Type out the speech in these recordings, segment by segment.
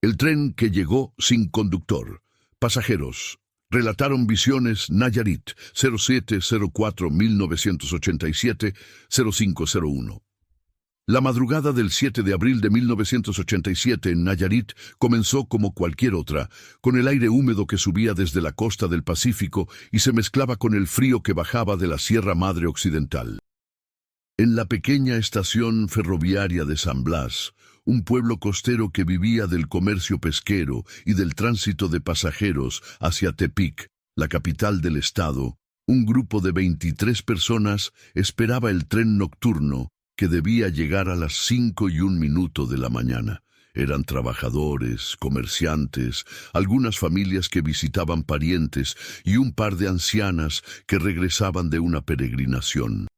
El tren que llegó sin conductor. Pasajeros. Relataron Visiones Nayarit, 0704-1987-0501. La madrugada del 7 de abril de 1987 en Nayarit comenzó como cualquier otra, con el aire húmedo que subía desde la costa del Pacífico y se mezclaba con el frío que bajaba de la Sierra Madre Occidental. En la pequeña estación ferroviaria de San Blas, un pueblo costero que vivía del comercio pesquero y del tránsito de pasajeros hacia Tepic, la capital del estado, un grupo de 23 personas esperaba el tren nocturno que debía llegar a las 5:01 de la mañana. Eran trabajadores, comerciantes, algunas familias que visitaban parientes y un par de ancianas que regresaban de una peregrinación.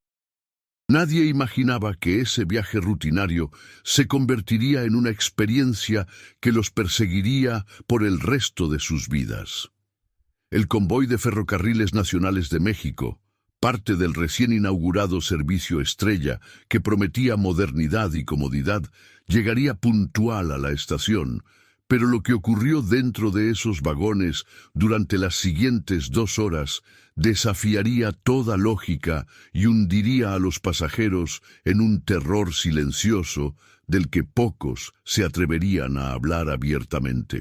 Nadie imaginaba que ese viaje rutinario se convertiría en una experiencia que los perseguiría por el resto de sus vidas. El convoy de Ferrocarriles Nacionales de México, parte del recién inaugurado servicio Estrella que prometía modernidad y comodidad, llegaría puntual a la estación, pero lo que ocurrió dentro de esos vagones durante las siguientes 2 horas desafiaría toda lógica y hundiría a los pasajeros en un terror silencioso del que pocos se atreverían a hablar abiertamente.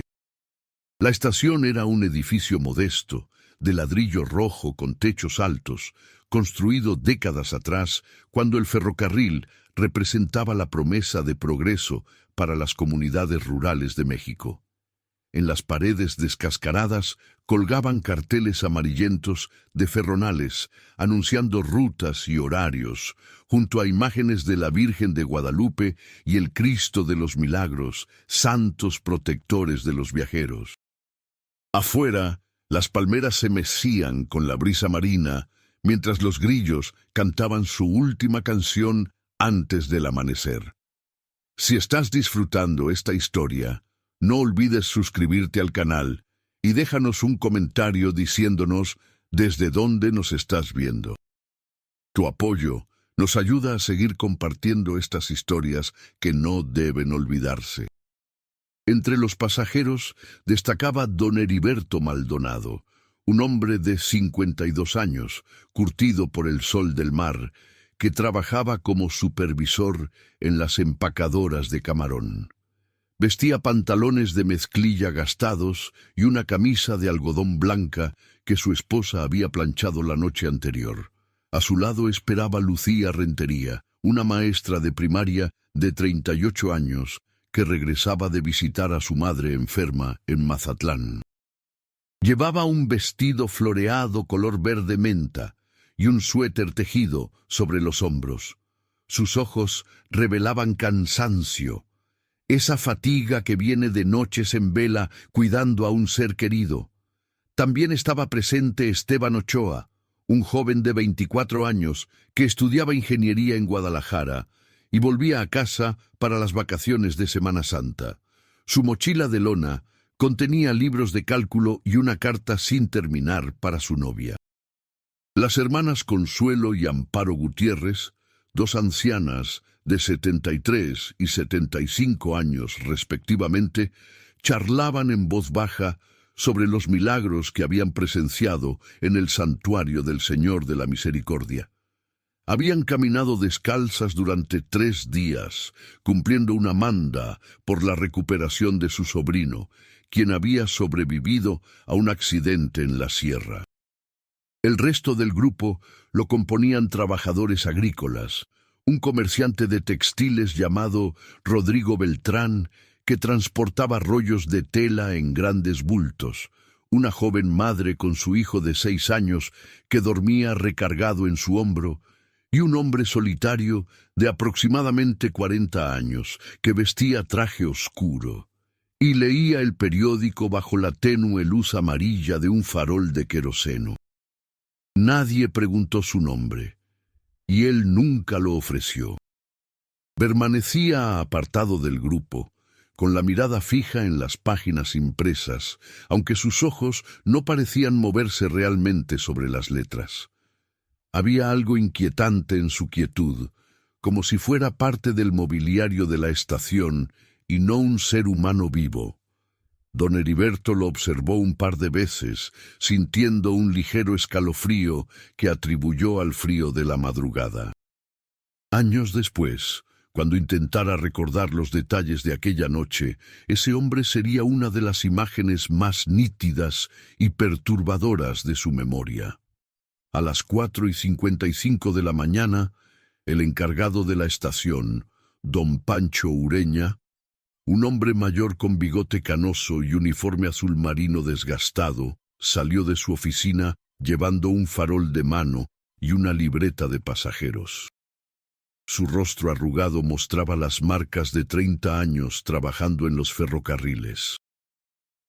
La estación era un edificio modesto, de ladrillo rojo con techos altos, construido décadas atrás, cuando el ferrocarril representaba la promesa de progreso para las comunidades rurales de México. En las paredes descascaradas colgaban carteles amarillentos de ferronales, anunciando rutas y horarios, junto a imágenes de la Virgen de Guadalupe y el Cristo de los Milagros, santos protectores de los viajeros. Afuera, las palmeras se mecían con la brisa marina, mientras los grillos cantaban su última canción antes del amanecer. Si estás disfrutando esta historia, no olvides suscribirte al canal y déjanos un comentario diciéndonos desde dónde nos estás viendo. Tu apoyo nos ayuda a seguir compartiendo estas historias que no deben olvidarse. Entre los pasajeros destacaba don Heriberto Maldonado, un hombre de 52 años, curtido por el sol del mar, que trabajaba como supervisor en las empacadoras de camarón. Vestía pantalones de mezclilla gastados y una camisa de algodón blanca que su esposa había planchado la noche anterior. A su lado esperaba Lucía Rentería, una maestra de primaria de 38 años, que regresaba de visitar a su madre enferma en Mazatlán. Llevaba un vestido floreado color verde menta y un suéter tejido sobre los hombros. Sus ojos revelaban cansancio, esa fatiga que viene de noches en vela cuidando a un ser querido. También estaba presente Esteban Ochoa, un joven de 24 años que estudiaba ingeniería en Guadalajara y volvía a casa para las vacaciones de Semana Santa. Su mochila de lona contenía libros de cálculo y una carta sin terminar para su novia. Las hermanas Consuelo y Amparo Gutiérrez, 2 ancianas de 73 y 75 años respectivamente, charlaban en voz baja sobre los milagros que habían presenciado en el santuario del Señor de la Misericordia. Habían caminado descalzas durante 3 días, cumpliendo una manda por la recuperación de su sobrino, quien había sobrevivido a un accidente en la sierra. El resto del grupo lo componían trabajadores agrícolas, un comerciante de textiles llamado Rodrigo Beltrán, que transportaba rollos de tela en grandes bultos, una joven madre con su hijo de 6 años que dormía recargado en su hombro, y un hombre solitario de aproximadamente 40 años que vestía traje oscuro y leía el periódico bajo la tenue luz amarilla de un farol de queroseno. Nadie preguntó su nombre, y él nunca lo ofreció. Permanecía apartado del grupo, con la mirada fija en las páginas impresas, aunque sus ojos no parecían moverse realmente sobre las letras. Había algo inquietante en su quietud, como si fuera parte del mobiliario de la estación y no un ser humano vivo. Don Heriberto lo observó un par de veces, sintiendo un ligero escalofrío que atribuyó al frío de la madrugada. Años después, cuando intentara recordar los detalles de aquella noche, ese hombre sería una de las imágenes más nítidas y perturbadoras de su memoria. A las 4:55 de la mañana, el encargado de la estación, don Pancho Ureña, un hombre mayor con bigote canoso y uniforme azul marino desgastado, salió de su oficina llevando un farol de mano y una libreta de pasajeros. Su rostro arrugado mostraba las marcas de 30 años trabajando en los ferrocarriles.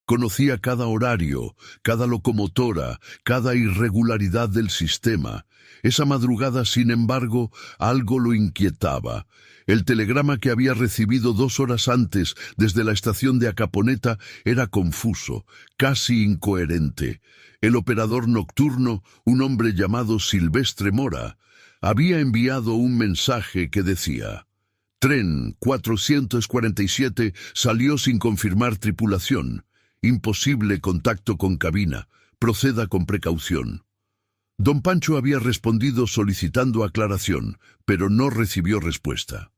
Conocía cada horario, cada locomotora, cada irregularidad del sistema. Esa madrugada, sin embargo, algo lo inquietaba. El telegrama que había recibido 2 horas antes desde la estación de Acaponeta era confuso, casi incoherente. El operador nocturno, un hombre llamado Silvestre Mora, había enviado un mensaje que decía: «Tren 447 salió sin confirmar tripulación. Imposible contacto con cabina. Proceda con precaución». Don Pancho había respondido solicitando aclaración, pero no recibió respuesta.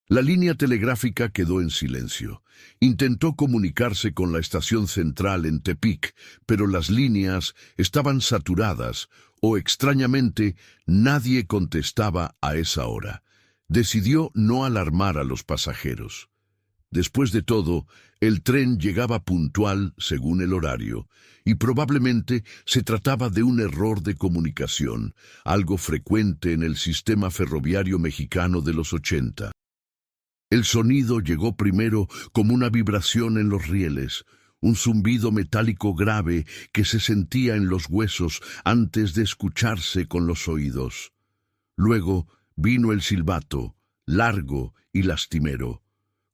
La línea telegráfica quedó en silencio. Intentó comunicarse con la estación central en Tepic, pero las líneas estaban saturadas o, extrañamente, nadie contestaba a esa hora. Decidió no alarmar a los pasajeros. Después de todo, el tren llegaba puntual según el horario, y probablemente se trataba de un error de comunicación, algo frecuente en el sistema ferroviario mexicano de los 80. El sonido llegó primero como una vibración en los rieles, un zumbido metálico grave que se sentía en los huesos antes de escucharse con los oídos. Luego vino el silbato, largo y lastimero,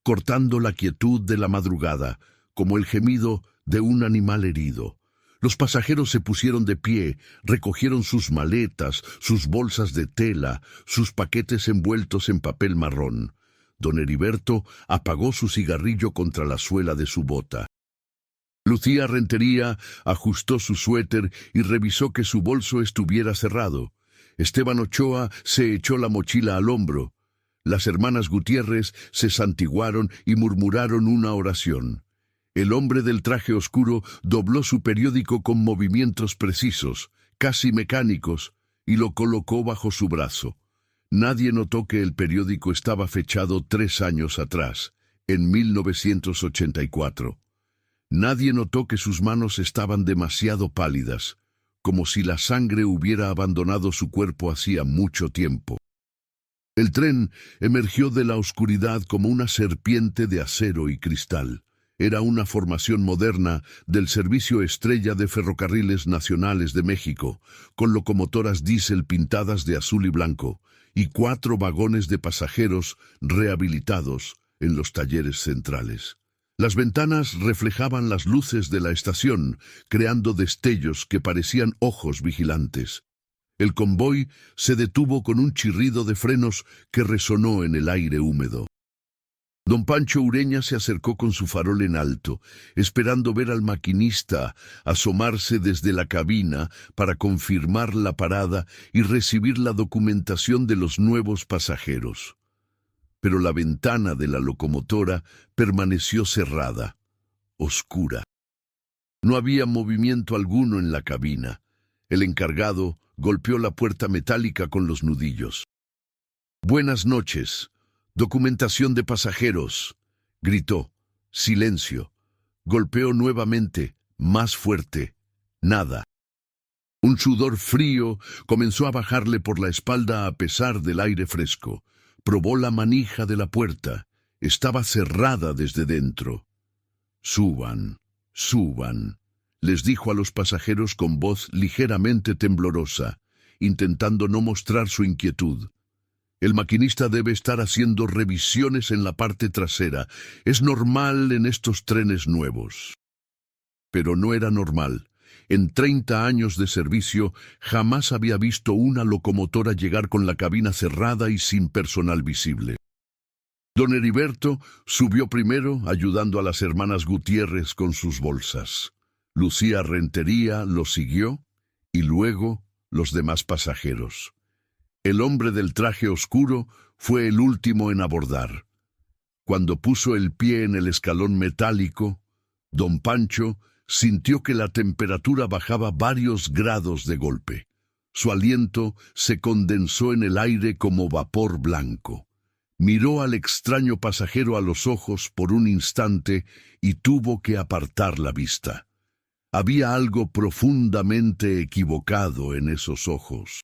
cortando la quietud de la madrugada, como el gemido de un animal herido. Los pasajeros se pusieron de pie, recogieron sus maletas, sus bolsas de tela, sus paquetes envueltos en papel marrón. Don Heriberto apagó su cigarrillo contra la suela de su bota. Lucía Rentería ajustó su suéter y revisó que su bolso estuviera cerrado. Esteban Ochoa se echó la mochila al hombro. Las hermanas Gutiérrez se santiguaron y murmuraron una oración. El hombre del traje oscuro dobló su periódico con movimientos precisos, casi mecánicos, y lo colocó bajo su brazo. Nadie notó que el periódico estaba fechado 3 años atrás, en 1984. Nadie notó que sus manos estaban demasiado pálidas, como si la sangre hubiera abandonado su cuerpo hacía mucho tiempo. El tren emergió de la oscuridad como una serpiente de acero y cristal. Era una formación moderna del Servicio Estrella de Ferrocarriles Nacionales de México, con locomotoras diésel pintadas de azul y blanco, y 4 vagones de pasajeros rehabilitados en los talleres centrales. Las ventanas reflejaban las luces de la estación, creando destellos que parecían ojos vigilantes. El convoy se detuvo con un chirrido de frenos que resonó en el aire húmedo. Don Pancho Ureña se acercó con su farol en alto, esperando ver al maquinista asomarse desde la cabina para confirmar la parada y recibir la documentación de los nuevos pasajeros. Pero la ventana de la locomotora permaneció cerrada, oscura. No había movimiento alguno en la cabina. El encargado golpeó la puerta metálica con los nudillos. «Buenas noches. Documentación de pasajeros», gritó. Silencio. Golpeó nuevamente, más fuerte. Nada. Un sudor frío comenzó a bajarle por la espalda a pesar del aire fresco. Probó la manija de la puerta. Estaba cerrada desde dentro. «Suban, suban», les dijo a los pasajeros con voz ligeramente temblorosa, intentando no mostrar su inquietud. «El maquinista debe estar haciendo revisiones en la parte trasera. Es normal en estos trenes nuevos». Pero no era normal. En 30 años de servicio, jamás había visto una locomotora llegar con la cabina cerrada y sin personal visible. Don Heriberto subió primero, ayudando a las hermanas Gutiérrez con sus bolsas. Lucía Rentería lo siguió, y luego los demás pasajeros. El hombre del traje oscuro fue el último en abordar. Cuando puso el pie en el escalón metálico, don Pancho sintió que la temperatura bajaba varios grados de golpe. Su aliento se condensó en el aire como vapor blanco. Miró al extraño pasajero a los ojos por un instante y tuvo que apartar la vista. Había algo profundamente equivocado en esos ojos.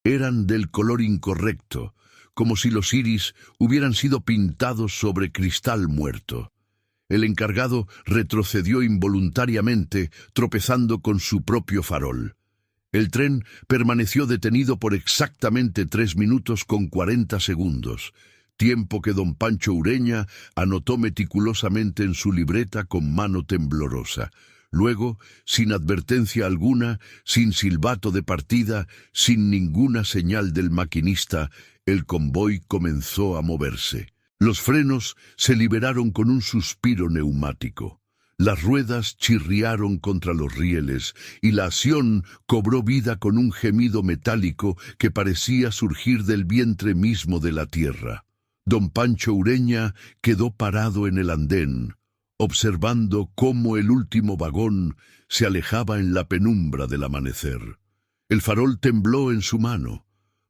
Eran del color incorrecto, como si los iris hubieran sido pintados sobre cristal muerto. El encargado retrocedió involuntariamente, tropezando con su propio farol. El tren permaneció detenido por exactamente 3 minutos con 40 segundos, tiempo que don Pancho Ureña anotó meticulosamente en su libreta con mano temblorosa. Luego, sin advertencia alguna, sin silbato de partida, sin ninguna señal del maquinista, el convoy comenzó a moverse. Los frenos se liberaron con un suspiro neumático. Las ruedas chirriaron contra los rieles y la acción cobró vida con un gemido metálico que parecía surgir del vientre mismo de la tierra. Don Pancho Ureña quedó parado en el andén, observando cómo el último vagón se alejaba en la penumbra del amanecer. El farol tembló en su mano.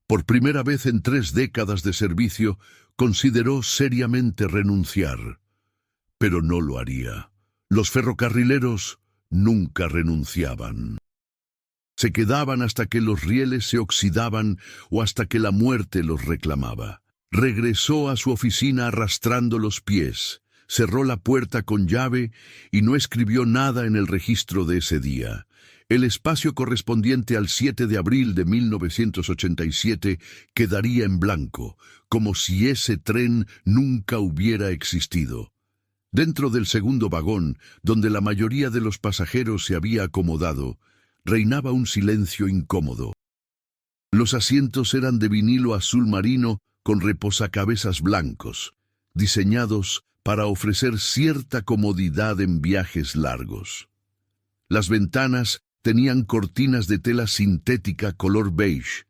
Por primera vez en 3 décadas de servicio, consideró seriamente renunciar. Pero no lo haría. Los ferrocarrileros nunca renunciaban. Se quedaban hasta que los rieles se oxidaban o hasta que la muerte los reclamaba. Regresó a su oficina arrastrando los pies, cerró la puerta con llave y no escribió nada en el registro de ese día. El espacio correspondiente al 7 de abril de 1987 quedaría en blanco, como si ese tren nunca hubiera existido. Dentro del segundo vagón, donde la mayoría de los pasajeros se había acomodado, reinaba un silencio incómodo. Los asientos eran de vinilo azul marino con reposacabezas blancos, diseñados para ofrecer cierta comodidad en viajes largos. Las ventanas tenían cortinas de tela sintética color beige,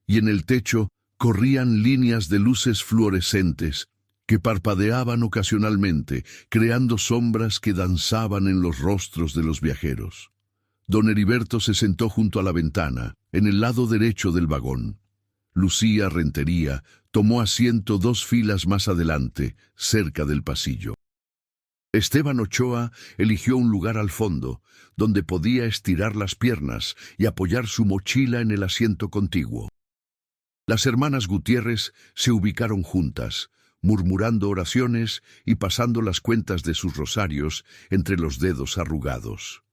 y en el techo corrían líneas de luces fluorescentes que parpadeaban ocasionalmente, creando sombras que danzaban en los rostros de los viajeros. Don Heriberto se sentó junto a la ventana, en el lado derecho del vagón. Lucía Rentería tomó asiento 2 filas más adelante, cerca del pasillo. Esteban Ochoa eligió un lugar al fondo, donde podía estirar las piernas y apoyar su mochila en el asiento contiguo. Las hermanas Gutiérrez se ubicaron juntas, murmurando oraciones y pasando las cuentas de sus rosarios entre los dedos arrugados.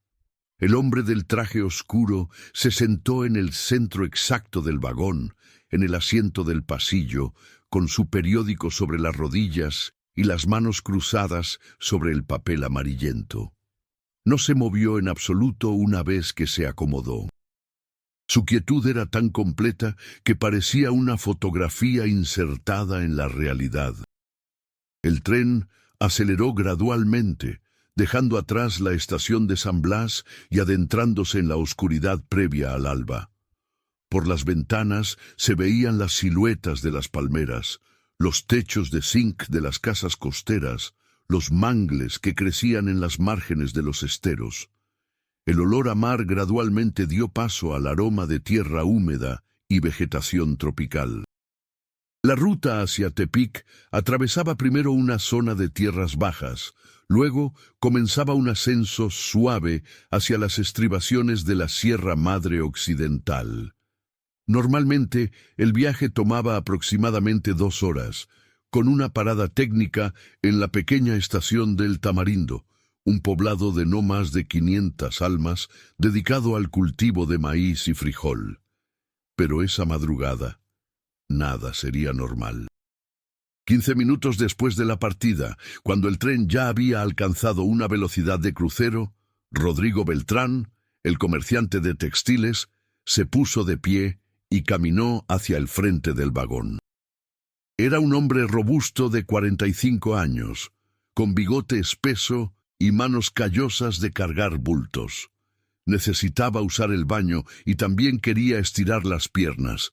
El hombre del traje oscuro se sentó en el centro exacto del vagón, en el asiento del pasillo, con su periódico sobre las rodillas y las manos cruzadas sobre el papel amarillento. No se movió en absoluto una vez que se acomodó. Su quietud era tan completa que parecía una fotografía insertada en la realidad. El tren aceleró gradualmente, dejando atrás la estación de San Blas y adentrándose en la oscuridad previa al alba. Por las ventanas se veían las siluetas de las palmeras, los techos de zinc de las casas costeras, los mangles que crecían en las márgenes de los esteros. El olor a mar gradualmente dio paso al aroma de tierra húmeda y vegetación tropical. La ruta hacia Tepic atravesaba primero una zona de tierras bajas, luego comenzaba un ascenso suave hacia las estribaciones de la Sierra Madre Occidental. Normalmente, el viaje tomaba aproximadamente 2 horas, con una parada técnica en la pequeña estación del Tamarindo, un poblado de no más de 500 almas dedicado al cultivo de maíz y frijol. Pero esa madrugada, nada sería normal. 15 minutos después de la partida, cuando el tren ya había alcanzado una velocidad de crucero, Rodrigo Beltrán, el comerciante de textiles, se puso de pie y caminó hacia el frente del vagón. Era un hombre robusto de 45 años, con bigote espeso y manos callosas de cargar bultos. Necesitaba usar el baño y también quería estirar las piernas,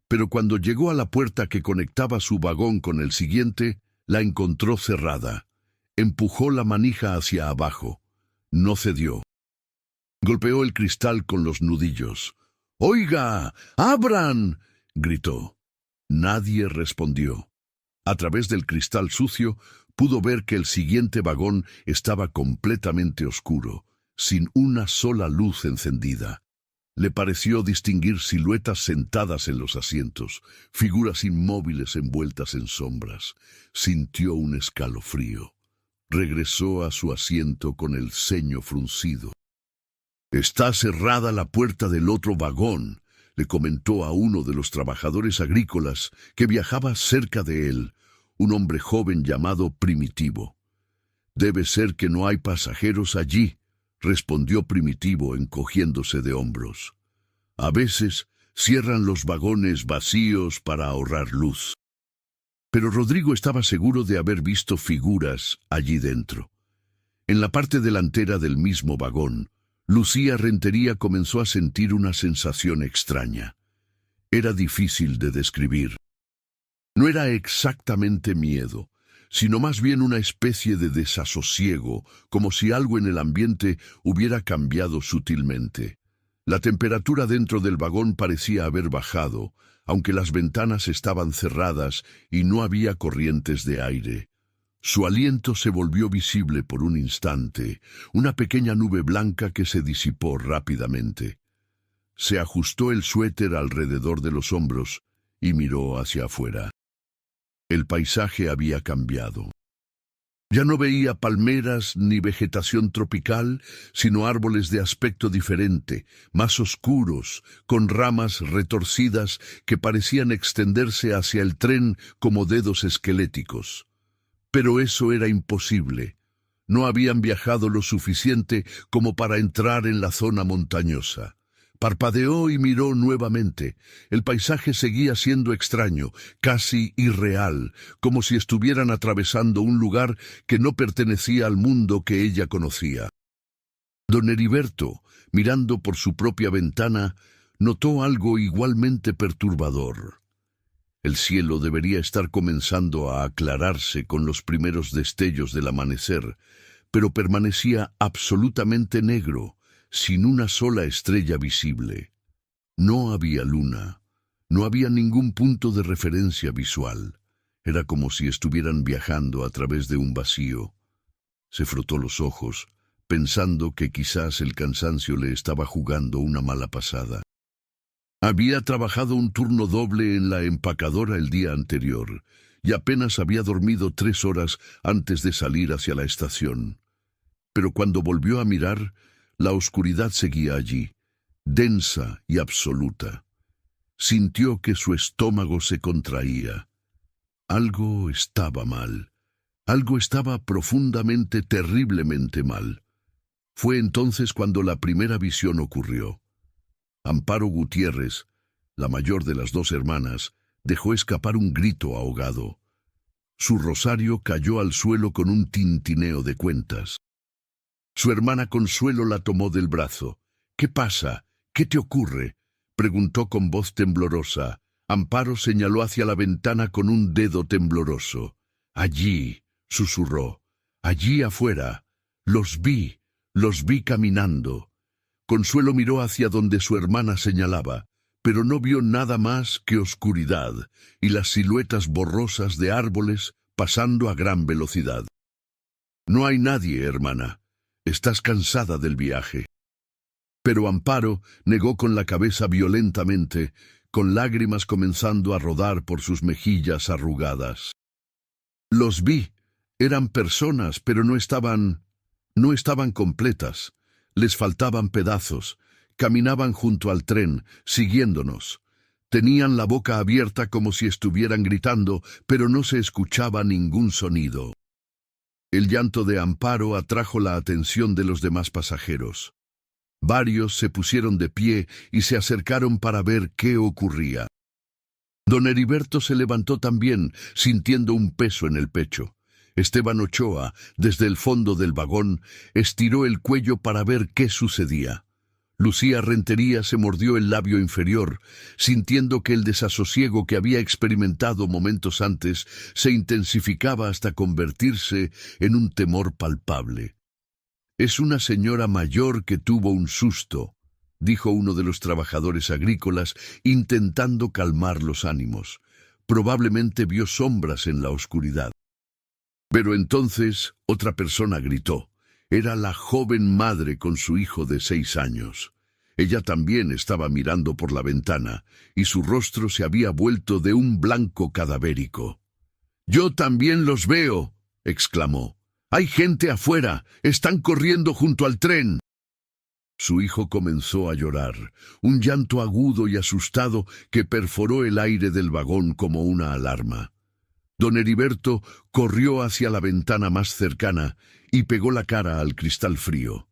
pero cuando llegó a la puerta que conectaba su vagón con el siguiente, la encontró cerrada. Empujó la manija hacia abajo. No cedió. Golpeó el cristal con los nudillos. «¡Oiga! ¡Abran!», gritó. Nadie respondió. A través del cristal sucio, pudo ver que el siguiente vagón estaba completamente oscuro, sin una sola luz encendida. Le pareció distinguir siluetas sentadas en los asientos, figuras inmóviles envueltas en sombras. Sintió un escalofrío. Regresó a su asiento con el ceño fruncido. «Está cerrada la puerta del otro vagón», le comentó a uno de los trabajadores agrícolas que viajaba cerca de él, un hombre joven llamado Primitivo. «Debe ser que no hay pasajeros allí», respondió Primitivo encogiéndose de hombros. «A veces cierran los vagones vacíos para ahorrar luz». Pero Rodrigo estaba seguro de haber visto figuras allí dentro. En la parte delantera del mismo vagón, Lucía Rentería comenzó a sentir una sensación extraña. Era difícil de describir. No era exactamente miedo, sino más bien una especie de desasosiego, como si algo en el ambiente hubiera cambiado sutilmente. La temperatura dentro del vagón parecía haber bajado, aunque las ventanas estaban cerradas y no había corrientes de aire. Su aliento se volvió visible por un instante, una pequeña nube blanca que se disipó rápidamente. Se ajustó el suéter alrededor de los hombros y miró hacia afuera. El paisaje había cambiado. Ya no veía palmeras ni vegetación tropical, sino árboles de aspecto diferente, más oscuros, con ramas retorcidas que parecían extenderse hacia el tren como dedos esqueléticos. Pero eso era imposible. No habían viajado lo suficiente como para entrar en la zona montañosa. Parpadeó y miró nuevamente. El paisaje seguía siendo extraño, casi irreal, como si estuvieran atravesando un lugar que no pertenecía al mundo que ella conocía. Don Heriberto, mirando por su propia ventana, notó algo igualmente perturbador. El cielo debería estar comenzando a aclararse con los primeros destellos del amanecer, pero permanecía absolutamente negro, sin una sola estrella visible. No había luna, no había ningún punto de referencia visual. Era como si estuvieran viajando a través de un vacío. Se frotó los ojos, pensando que quizás el cansancio le estaba jugando una mala pasada. Había trabajado un turno doble en la empacadora el día anterior, y apenas había dormido 3 horas antes de salir hacia la estación. Pero cuando volvió a mirar, la oscuridad seguía allí, densa y absoluta. Sintió que su estómago se contraía. Algo estaba mal. Algo estaba profundamente, terriblemente mal. Fue entonces cuando la primera visión ocurrió. Amparo Gutiérrez, la mayor de las 2 hermanas, dejó escapar un grito ahogado. Su rosario cayó al suelo con un tintineo de cuentas. Su hermana Consuelo la tomó del brazo. «¿Qué pasa? ¿Qué te ocurre?», preguntó con voz temblorosa. Amparo señaló hacia la ventana con un dedo tembloroso. «Allí», susurró, «allí afuera. Los vi caminando». Consuelo miró hacia donde su hermana señalaba, pero no vio nada más que oscuridad y las siluetas borrosas de árboles pasando a gran velocidad. «No hay nadie, hermana. Estás cansada del viaje». Pero Amparo negó con la cabeza violentamente, con lágrimas comenzando a rodar por sus mejillas arrugadas. «Los vi. Eran personas, pero no estaban completas. Les faltaban pedazos. Caminaban junto al tren, siguiéndonos. Tenían la boca abierta como si estuvieran gritando, pero no se escuchaba ningún sonido». El llanto de Amparo atrajo la atención de los demás pasajeros. Varios se pusieron de pie y se acercaron para ver qué ocurría. Don Heriberto se levantó también, sintiendo un peso en el pecho. Esteban Ochoa, desde el fondo del vagón, estiró el cuello para ver qué sucedía. Lucía Rentería se mordió el labio inferior, sintiendo que el desasosiego que había experimentado momentos antes se intensificaba hasta convertirse en un temor palpable. «Es una señora mayor que tuvo un susto», dijo uno de los trabajadores agrícolas, intentando calmar los ánimos. Probablemente vio sombras en la oscuridad. Pero entonces otra persona gritó. Era la joven madre con su hijo de 6 años. Ella también estaba mirando por la ventana, y su rostro se había vuelto de un blanco cadavérico. «Yo también los veo», exclamó. «Hay gente afuera, están corriendo junto al tren». Su hijo comenzó a llorar, un llanto agudo y asustado que perforó el aire del vagón como una alarma. Don Heriberto corrió hacia la ventana más cercana y pegó la cara al cristal frío.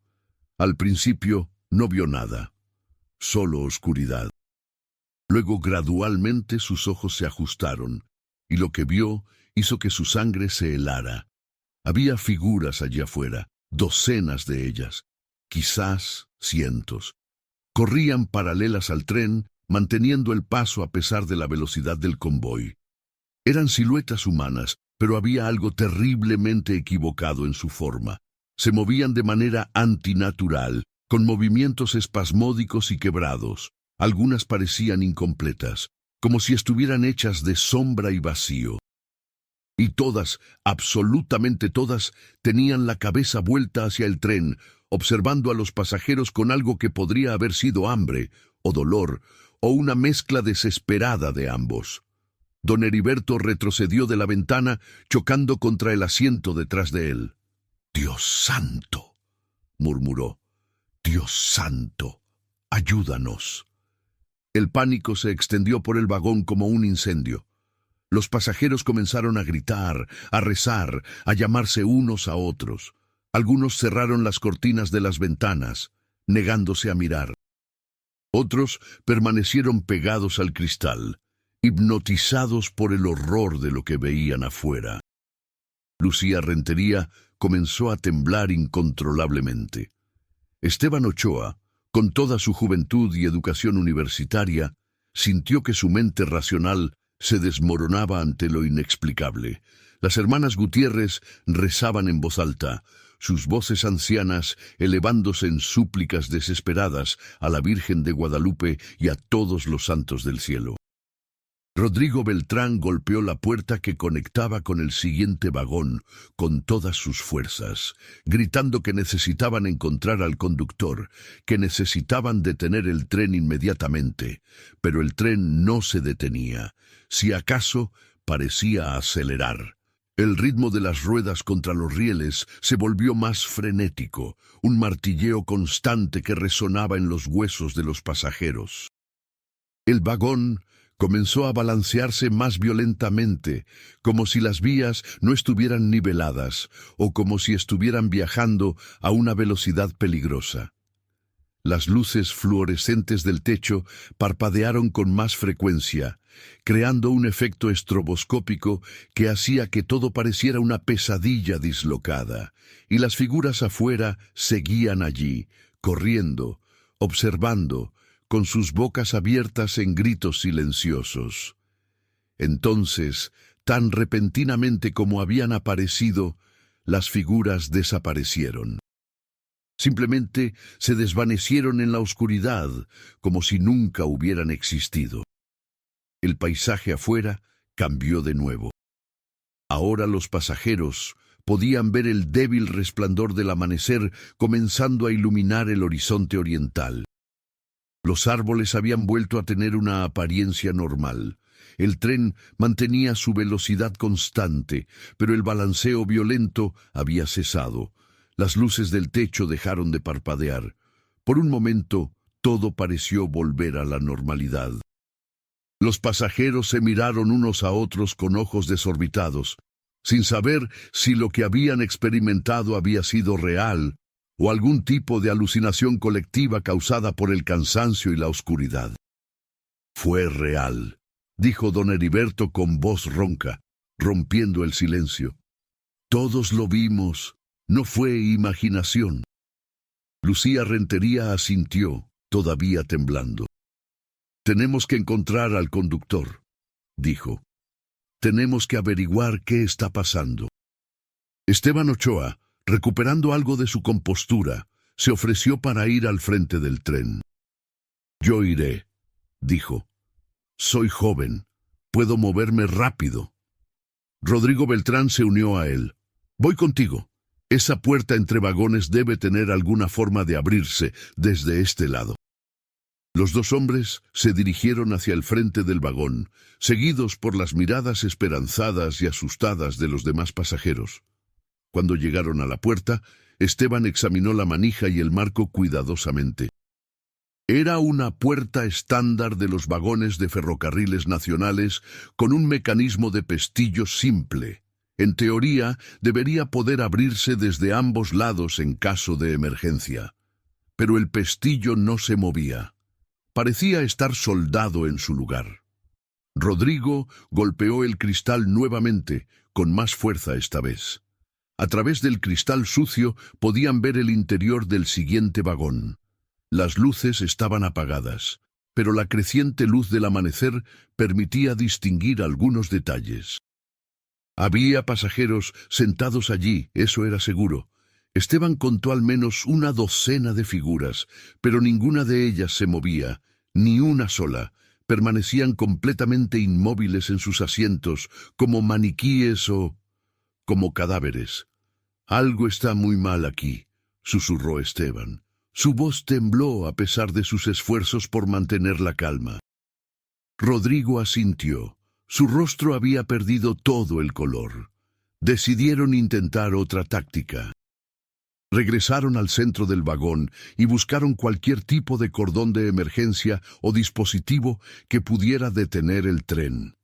Al principio no vio nada, solo oscuridad. Luego gradualmente sus ojos se ajustaron, y lo que vio hizo que su sangre se helara. Había figuras allí afuera, docenas de ellas, quizás cientos. Corrían paralelas al tren, manteniendo el paso a pesar de la velocidad del convoy. Eran siluetas humanas, pero había algo terriblemente equivocado en su forma. Se movían de manera antinatural, con movimientos espasmódicos y quebrados. Algunas parecían incompletas, como si estuvieran hechas de sombra y vacío. Y todas, absolutamente todas, tenían la cabeza vuelta hacia el tren, observando a los pasajeros con algo que podría haber sido hambre, o dolor, o una mezcla desesperada de ambos. Don Heriberto retrocedió de la ventana, chocando contra el asiento detrás de él. «¡Dios santo!», murmuró. «¡Dios santo! ¡Ayúdanos!». El pánico se extendió por el vagón como un incendio. Los pasajeros comenzaron a gritar, a rezar, a llamarse unos a otros. Algunos cerraron las cortinas de las ventanas, negándose a mirar. Otros permanecieron pegados al cristal, hipnotizados por el horror de lo que veían afuera. Lucía Rentería comenzó a temblar incontrolablemente. Esteban Ochoa, con toda su juventud y educación universitaria, sintió que su mente racional se desmoronaba ante lo inexplicable. Las hermanas Gutiérrez rezaban en voz alta, sus voces ancianas elevándose en súplicas desesperadas a la Virgen de Guadalupe y a todos los santos del cielo. Rodrigo Beltrán golpeó la puerta que conectaba con el siguiente vagón con todas sus fuerzas, gritando que necesitaban encontrar al conductor, que necesitaban detener el tren inmediatamente. Pero el tren no se detenía. Si acaso, parecía acelerar. El ritmo de las ruedas contra los rieles se volvió más frenético, un martilleo constante que resonaba en los huesos de los pasajeros. El vagón comenzó a balancearse más violentamente, como si las vías no estuvieran niveladas o como si estuvieran viajando a una velocidad peligrosa. Las luces fluorescentes del techo parpadearon con más frecuencia, creando un efecto estroboscópico que hacía que todo pareciera una pesadilla dislocada, y las figuras afuera seguían allí, corriendo, observando, con sus bocas abiertas en gritos silenciosos. Entonces, tan repentinamente como habían aparecido, las figuras desaparecieron. Simplemente se desvanecieron en la oscuridad, como si nunca hubieran existido. El paisaje afuera cambió de nuevo. Ahora los pasajeros podían ver el débil resplandor del amanecer comenzando a iluminar el horizonte oriental. Los árboles habían vuelto a tener una apariencia normal. El tren mantenía su velocidad constante, pero el balanceo violento había cesado. Las luces del techo dejaron de parpadear. Por un momento, todo pareció volver a la normalidad. Los pasajeros se miraron unos a otros con ojos desorbitados, sin saber si lo que habían experimentado había sido real o algún tipo de alucinación colectiva causada por el cansancio y la oscuridad. Fue real. dijo don Heriberto con voz ronca, rompiendo el silencio. Todos lo vimos, no fue imaginación. Lucía Rentería asintió, todavía temblando. Tenemos que encontrar al conductor, dijo. Tenemos que averiguar qué está pasando. Esteban Ochoa, recuperando algo de su compostura, se ofreció para ir al frente del tren. Yo iré, dijo. Soy joven, puedo moverme rápido. Rodrigo Beltrán se unió a él. Voy contigo. Esa puerta entre vagones debe tener alguna forma de abrirse desde este lado. Los dos hombres se dirigieron hacia el frente del vagón, seguidos por las miradas esperanzadas y asustadas de los demás pasajeros. Cuando llegaron a la puerta, Esteban examinó la manija y el marco cuidadosamente. Era una puerta estándar de los vagones de ferrocarriles nacionales con un mecanismo de pestillo simple. En teoría, debería poder abrirse desde ambos lados en caso de emergencia. Pero el pestillo no se movía. Parecía estar soldado en su lugar. Rodrigo golpeó el cristal nuevamente, con más fuerza esta vez. A través del cristal sucio podían ver el interior del siguiente vagón. Las luces estaban apagadas, pero la creciente luz del amanecer permitía distinguir algunos detalles. Había pasajeros sentados allí, eso era seguro. Esteban contó al menos una docena de figuras, pero ninguna de ellas se movía, ni una sola. Permanecían completamente inmóviles en sus asientos, como maniquíes o como cadáveres. Algo está muy mal aquí, susurró Esteban. Su voz tembló a pesar de sus esfuerzos por mantener la calma. Rodrigo asintió. Su rostro había perdido todo el color. Decidieron intentar otra táctica. Regresaron al centro del vagón y buscaron cualquier tipo de cordón de emergencia o dispositivo que pudiera detener el tren.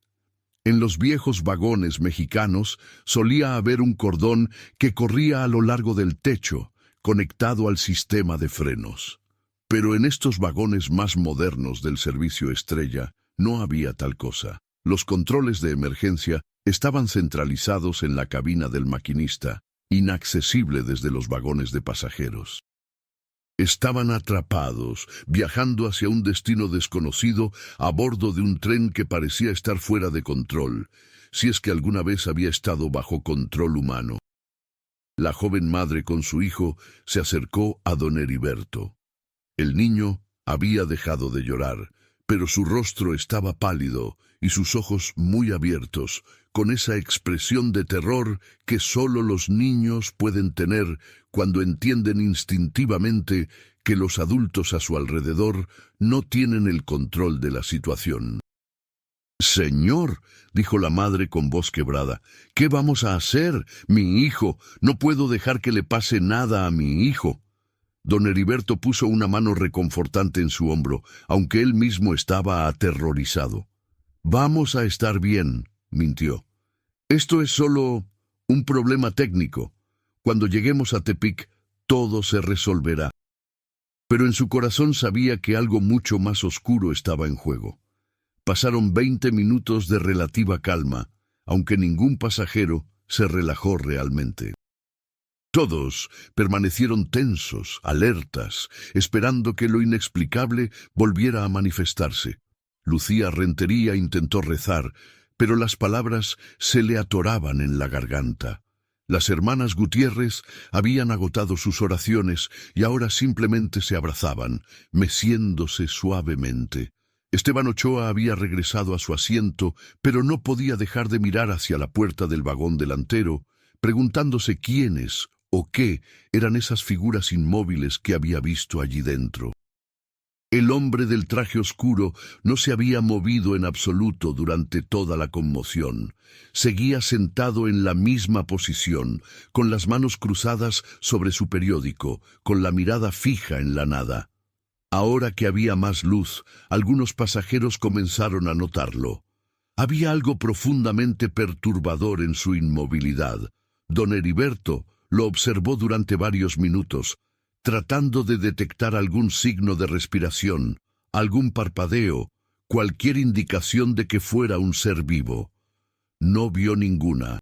En los viejos vagones mexicanos solía haber un cordón que corría a lo largo del techo, conectado al sistema de frenos. Pero en estos vagones más modernos del servicio Estrella no había tal cosa. Los controles de emergencia estaban centralizados en la cabina del maquinista, inaccesible desde los vagones de pasajeros. Estaban atrapados, viajando hacia un destino desconocido a bordo de un tren que parecía estar fuera de control, si es que alguna vez había estado bajo control humano. La joven madre con su hijo se acercó a don Heriberto. El niño había dejado de llorar, pero su rostro estaba pálido y sus ojos muy abiertos, con esa expresión de terror que solo los niños pueden tener cuando entienden instintivamente que los adultos a su alrededor no tienen el control de la situación. «Señor», dijo la madre con voz quebrada, «¿qué vamos a hacer? Mi hijo, no puedo dejar que le pase nada a mi hijo». Don Heriberto puso una mano reconfortante en su hombro, aunque él mismo estaba aterrorizado. «Vamos a estar bien», mintió. «Esto es solo un problema técnico. Cuando lleguemos a Tepic, todo se resolverá». Pero en su corazón sabía que algo mucho más oscuro estaba en juego. Pasaron 20 minutos de relativa calma, aunque ningún pasajero se relajó realmente. Todos permanecieron tensos, alertas, esperando que lo inexplicable volviera a manifestarse. Lucía Rentería intentó rezar, pero las palabras se le atoraban en la garganta. Las hermanas Gutiérrez habían agotado sus oraciones y ahora simplemente se abrazaban, meciéndose suavemente. Esteban Ochoa había regresado a su asiento, pero no podía dejar de mirar hacia la puerta del vagón delantero, preguntándose quiénes o qué eran esas figuras inmóviles que había visto allí dentro. El hombre del traje oscuro no se había movido en absoluto durante toda la conmoción. Seguía sentado en la misma posición, con las manos cruzadas sobre su periódico, con la mirada fija en la nada. Ahora que había más luz, algunos pasajeros comenzaron a notarlo. Había algo profundamente perturbador en su inmovilidad. Don Heriberto lo observó durante varios minutos, tratando de detectar algún signo de respiración, algún parpadeo, cualquier indicación de que fuera un ser vivo. No vio ninguna.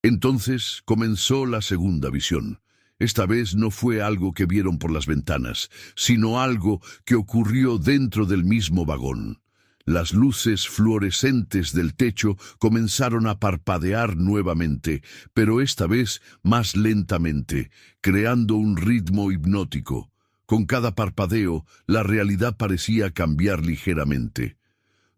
Entonces comenzó la segunda visión. Esta vez no fue algo que vieron por las ventanas, sino algo que ocurrió dentro del mismo vagón. Las luces fluorescentes del techo comenzaron a parpadear nuevamente, pero esta vez más lentamente, creando un ritmo hipnótico. Con cada parpadeo, la realidad parecía cambiar ligeramente.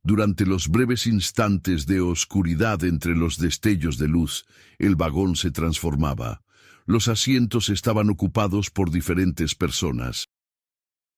Durante los breves instantes de oscuridad entre los destellos de luz, el vagón se transformaba. Los asientos estaban ocupados por diferentes personas.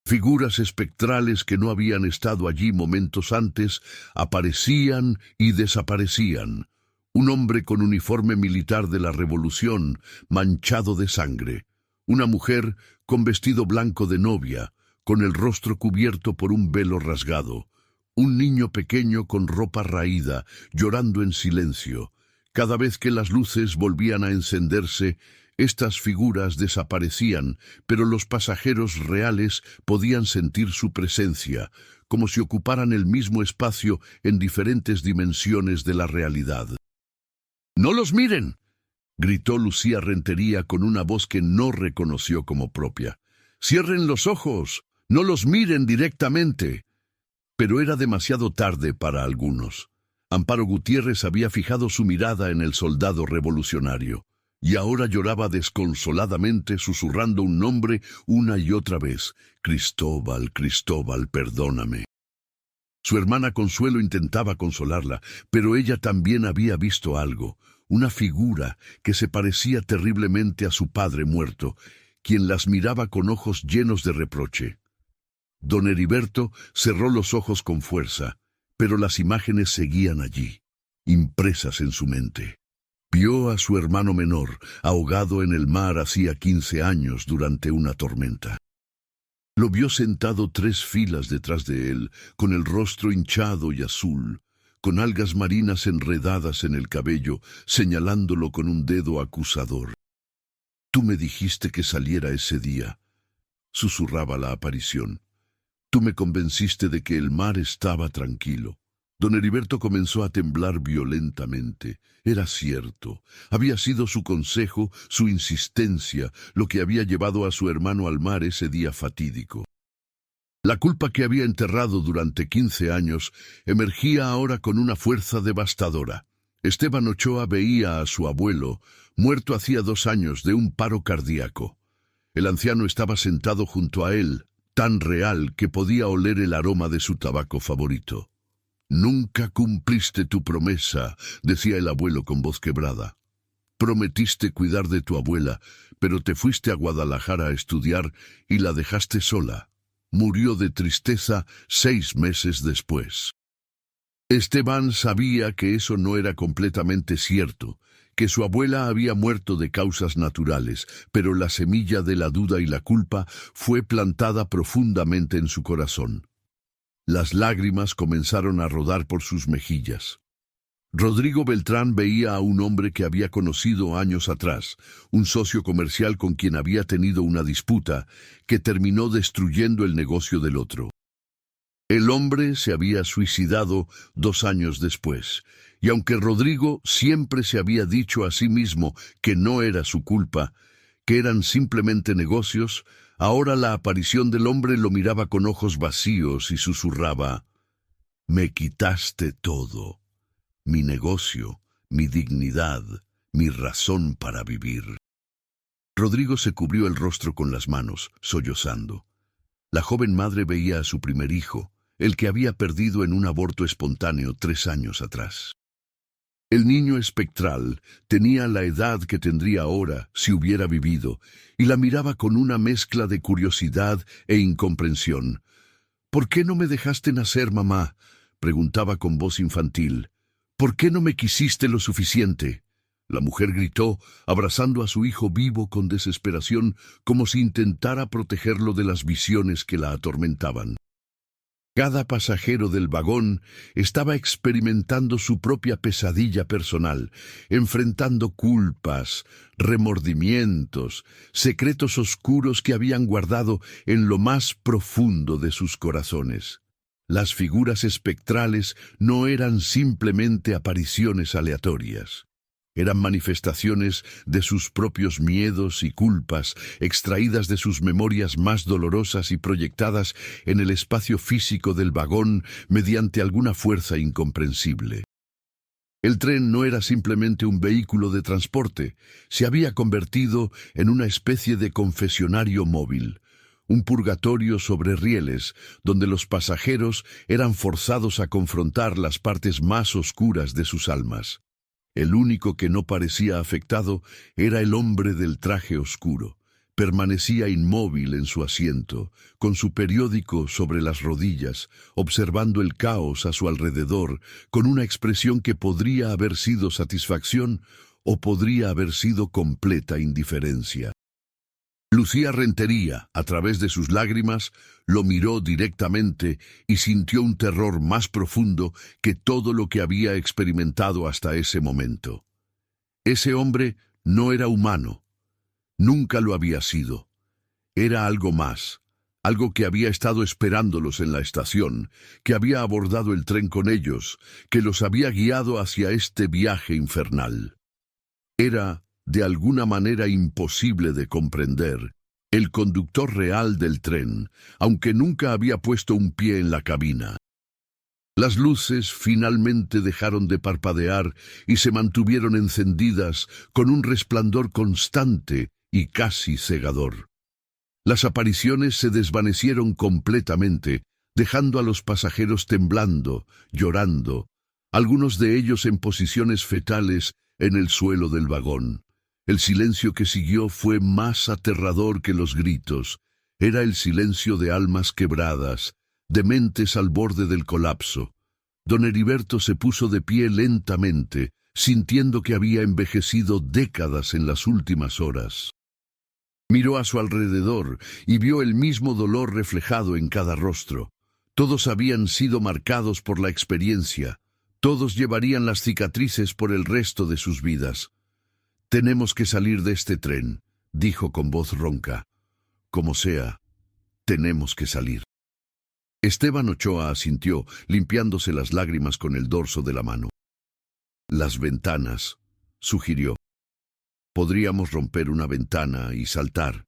Figuras espectrales que no habían estado allí momentos antes aparecían y desaparecían. Un hombre con uniforme militar de la Revolución, manchado de sangre. Una mujer con vestido blanco de novia, con el rostro cubierto por un velo rasgado. Un niño pequeño con ropa raída, llorando en silencio. Cada vez que las luces volvían a encenderse, estas figuras desaparecían, pero los pasajeros reales podían sentir su presencia, como si ocuparan el mismo espacio en diferentes dimensiones de la realidad. ¡No los miren!, gritó Lucía Rentería con una voz que no reconoció como propia. ¡Cierren los ojos! ¡No los miren directamente! Pero era demasiado tarde para algunos. Amparo Gutiérrez había fijado su mirada en el soldado revolucionario, y ahora lloraba desconsoladamente, susurrando un nombre una y otra vez. Cristóbal, Cristóbal, perdóname. Su hermana Consuelo intentaba consolarla, pero ella también había visto algo, una figura que se parecía terriblemente a su padre muerto, quien las miraba con ojos llenos de reproche. Don Heriberto cerró los ojos con fuerza, pero las imágenes seguían allí, impresas en su mente. Vio a su hermano menor, ahogado en el mar hacía 15 años durante una tormenta. Lo vio sentado 3 filas detrás de él, con el rostro hinchado y azul, con algas marinas enredadas en el cabello, señalándolo con un dedo acusador. «Tú me dijiste que saliera ese día», susurraba la aparición. «Tú me convenciste de que el mar estaba tranquilo». Don Heriberto comenzó a temblar violentamente. Era cierto. Había sido su consejo, su insistencia, lo que había llevado a su hermano al mar ese día fatídico. La culpa que había enterrado durante 15 años emergía ahora con una fuerza devastadora. Esteban Ochoa veía a su abuelo, muerto hacía 2 años de un paro cardíaco. El anciano estaba sentado junto a él, tan real que podía oler el aroma de su tabaco favorito. «Nunca cumpliste tu promesa», decía el abuelo con voz quebrada. «Prometiste cuidar de tu abuela, pero te fuiste a Guadalajara a estudiar y la dejaste sola. Murió de tristeza 6 meses después». Esteban sabía que eso no era completamente cierto, que su abuela había muerto de causas naturales, pero la semilla de la duda y la culpa fue plantada profundamente en su corazón. Las lágrimas comenzaron a rodar por sus mejillas. Rodrigo Beltrán veía a un hombre que había conocido años atrás, un socio comercial con quien había tenido una disputa que terminó destruyendo el negocio del otro. El hombre se había suicidado 2 años después, y aunque Rodrigo siempre se había dicho a sí mismo que no era su culpa, que eran simplemente negocios, ahora la aparición del hombre lo miraba con ojos vacíos y susurraba: «Me quitaste todo, mi negocio, mi dignidad, mi razón para vivir». Rodrigo se cubrió el rostro con las manos, sollozando. La joven madre veía a su primer hijo, el que había perdido en un aborto espontáneo 3 años atrás. El niño espectral tenía la edad que tendría ahora si hubiera vivido, y la miraba con una mezcla de curiosidad e incomprensión. «¿Por qué no me dejaste nacer, mamá?», preguntaba con voz infantil. «¿Por qué no me quisiste lo suficiente?». La mujer gritó, abrazando a su hijo vivo con desesperación, como si intentara protegerlo de las visiones que la atormentaban. Cada pasajero del vagón estaba experimentando su propia pesadilla personal, enfrentando culpas, remordimientos, secretos oscuros que habían guardado en lo más profundo de sus corazones. Las figuras espectrales no eran simplemente apariciones aleatorias. Eran manifestaciones de sus propios miedos y culpas, extraídas de sus memorias más dolorosas y proyectadas en el espacio físico del vagón mediante alguna fuerza incomprensible. El tren no era simplemente un vehículo de transporte, se había convertido en una especie de confesionario móvil, un purgatorio sobre rieles, donde los pasajeros eran forzados a confrontar las partes más oscuras de sus almas. El único que no parecía afectado era el hombre del traje oscuro. Permanecía inmóvil en su asiento, con su periódico sobre las rodillas, observando el caos a su alrededor, con una expresión que podría haber sido satisfacción o podría haber sido completa indiferencia. Lucía Rentería, a través de sus lágrimas, lo miró directamente y sintió un terror más profundo que todo lo que había experimentado hasta ese momento. Ese hombre no era humano. Nunca lo había sido. Era algo más, algo que había estado esperándolos en la estación, que había abordado el tren con ellos, que los había guiado hacia este viaje infernal. Era, de alguna manera imposible de comprender, el conductor real del tren, aunque nunca había puesto un pie en la cabina. Las luces finalmente dejaron de parpadear y se mantuvieron encendidas con un resplandor constante y casi cegador. Las apariciones se desvanecieron completamente, dejando a los pasajeros temblando, llorando, algunos de ellos en posiciones fetales en el suelo del vagón. El silencio que siguió fue más aterrador que los gritos. Era el silencio de almas quebradas, de mentes al borde del colapso. Don Heriberto se puso de pie lentamente, sintiendo que había envejecido décadas en las últimas horas. Miró a su alrededor y vio el mismo dolor reflejado en cada rostro. Todos habían sido marcados por la experiencia. Todos llevarían las cicatrices por el resto de sus vidas. «Tenemos que salir de este tren», dijo con voz ronca. «Como sea, tenemos que salir». Esteban Ochoa asintió, limpiándose las lágrimas con el dorso de la mano. «Las ventanas», sugirió. «Podríamos romper una ventana y saltar».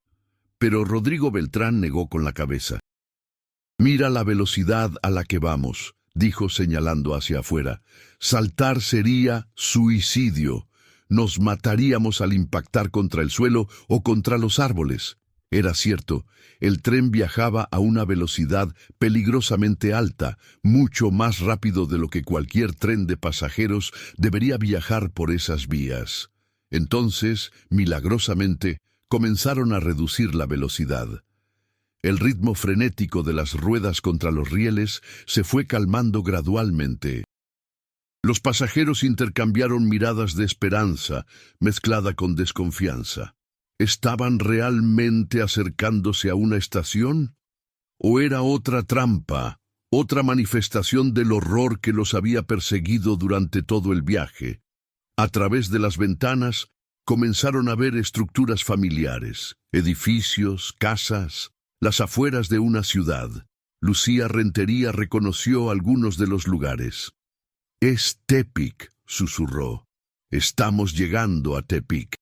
Pero Rodrigo Beltrán negó con la cabeza. «Mira la velocidad a la que vamos», dijo señalando hacia afuera. «Saltar sería suicidio. Nos mataríamos al impactar contra el suelo o contra los árboles». Era cierto, el tren viajaba a una velocidad peligrosamente alta, mucho más rápido de lo que cualquier tren de pasajeros debería viajar por esas vías. Entonces, milagrosamente, comenzaron a reducir la velocidad. El ritmo frenético de las ruedas contra los rieles se fue calmando gradualmente. Los pasajeros intercambiaron miradas de esperanza, mezclada con desconfianza. ¿Estaban realmente acercándose a una estación? ¿O era otra trampa, otra manifestación del horror que los había perseguido durante todo el viaje? A través de las ventanas comenzaron a ver estructuras familiares, edificios, casas, las afueras de una ciudad. Lucía Rentería reconoció algunos de los lugares. «Es Tepic», susurró. «Estamos llegando a Tepic».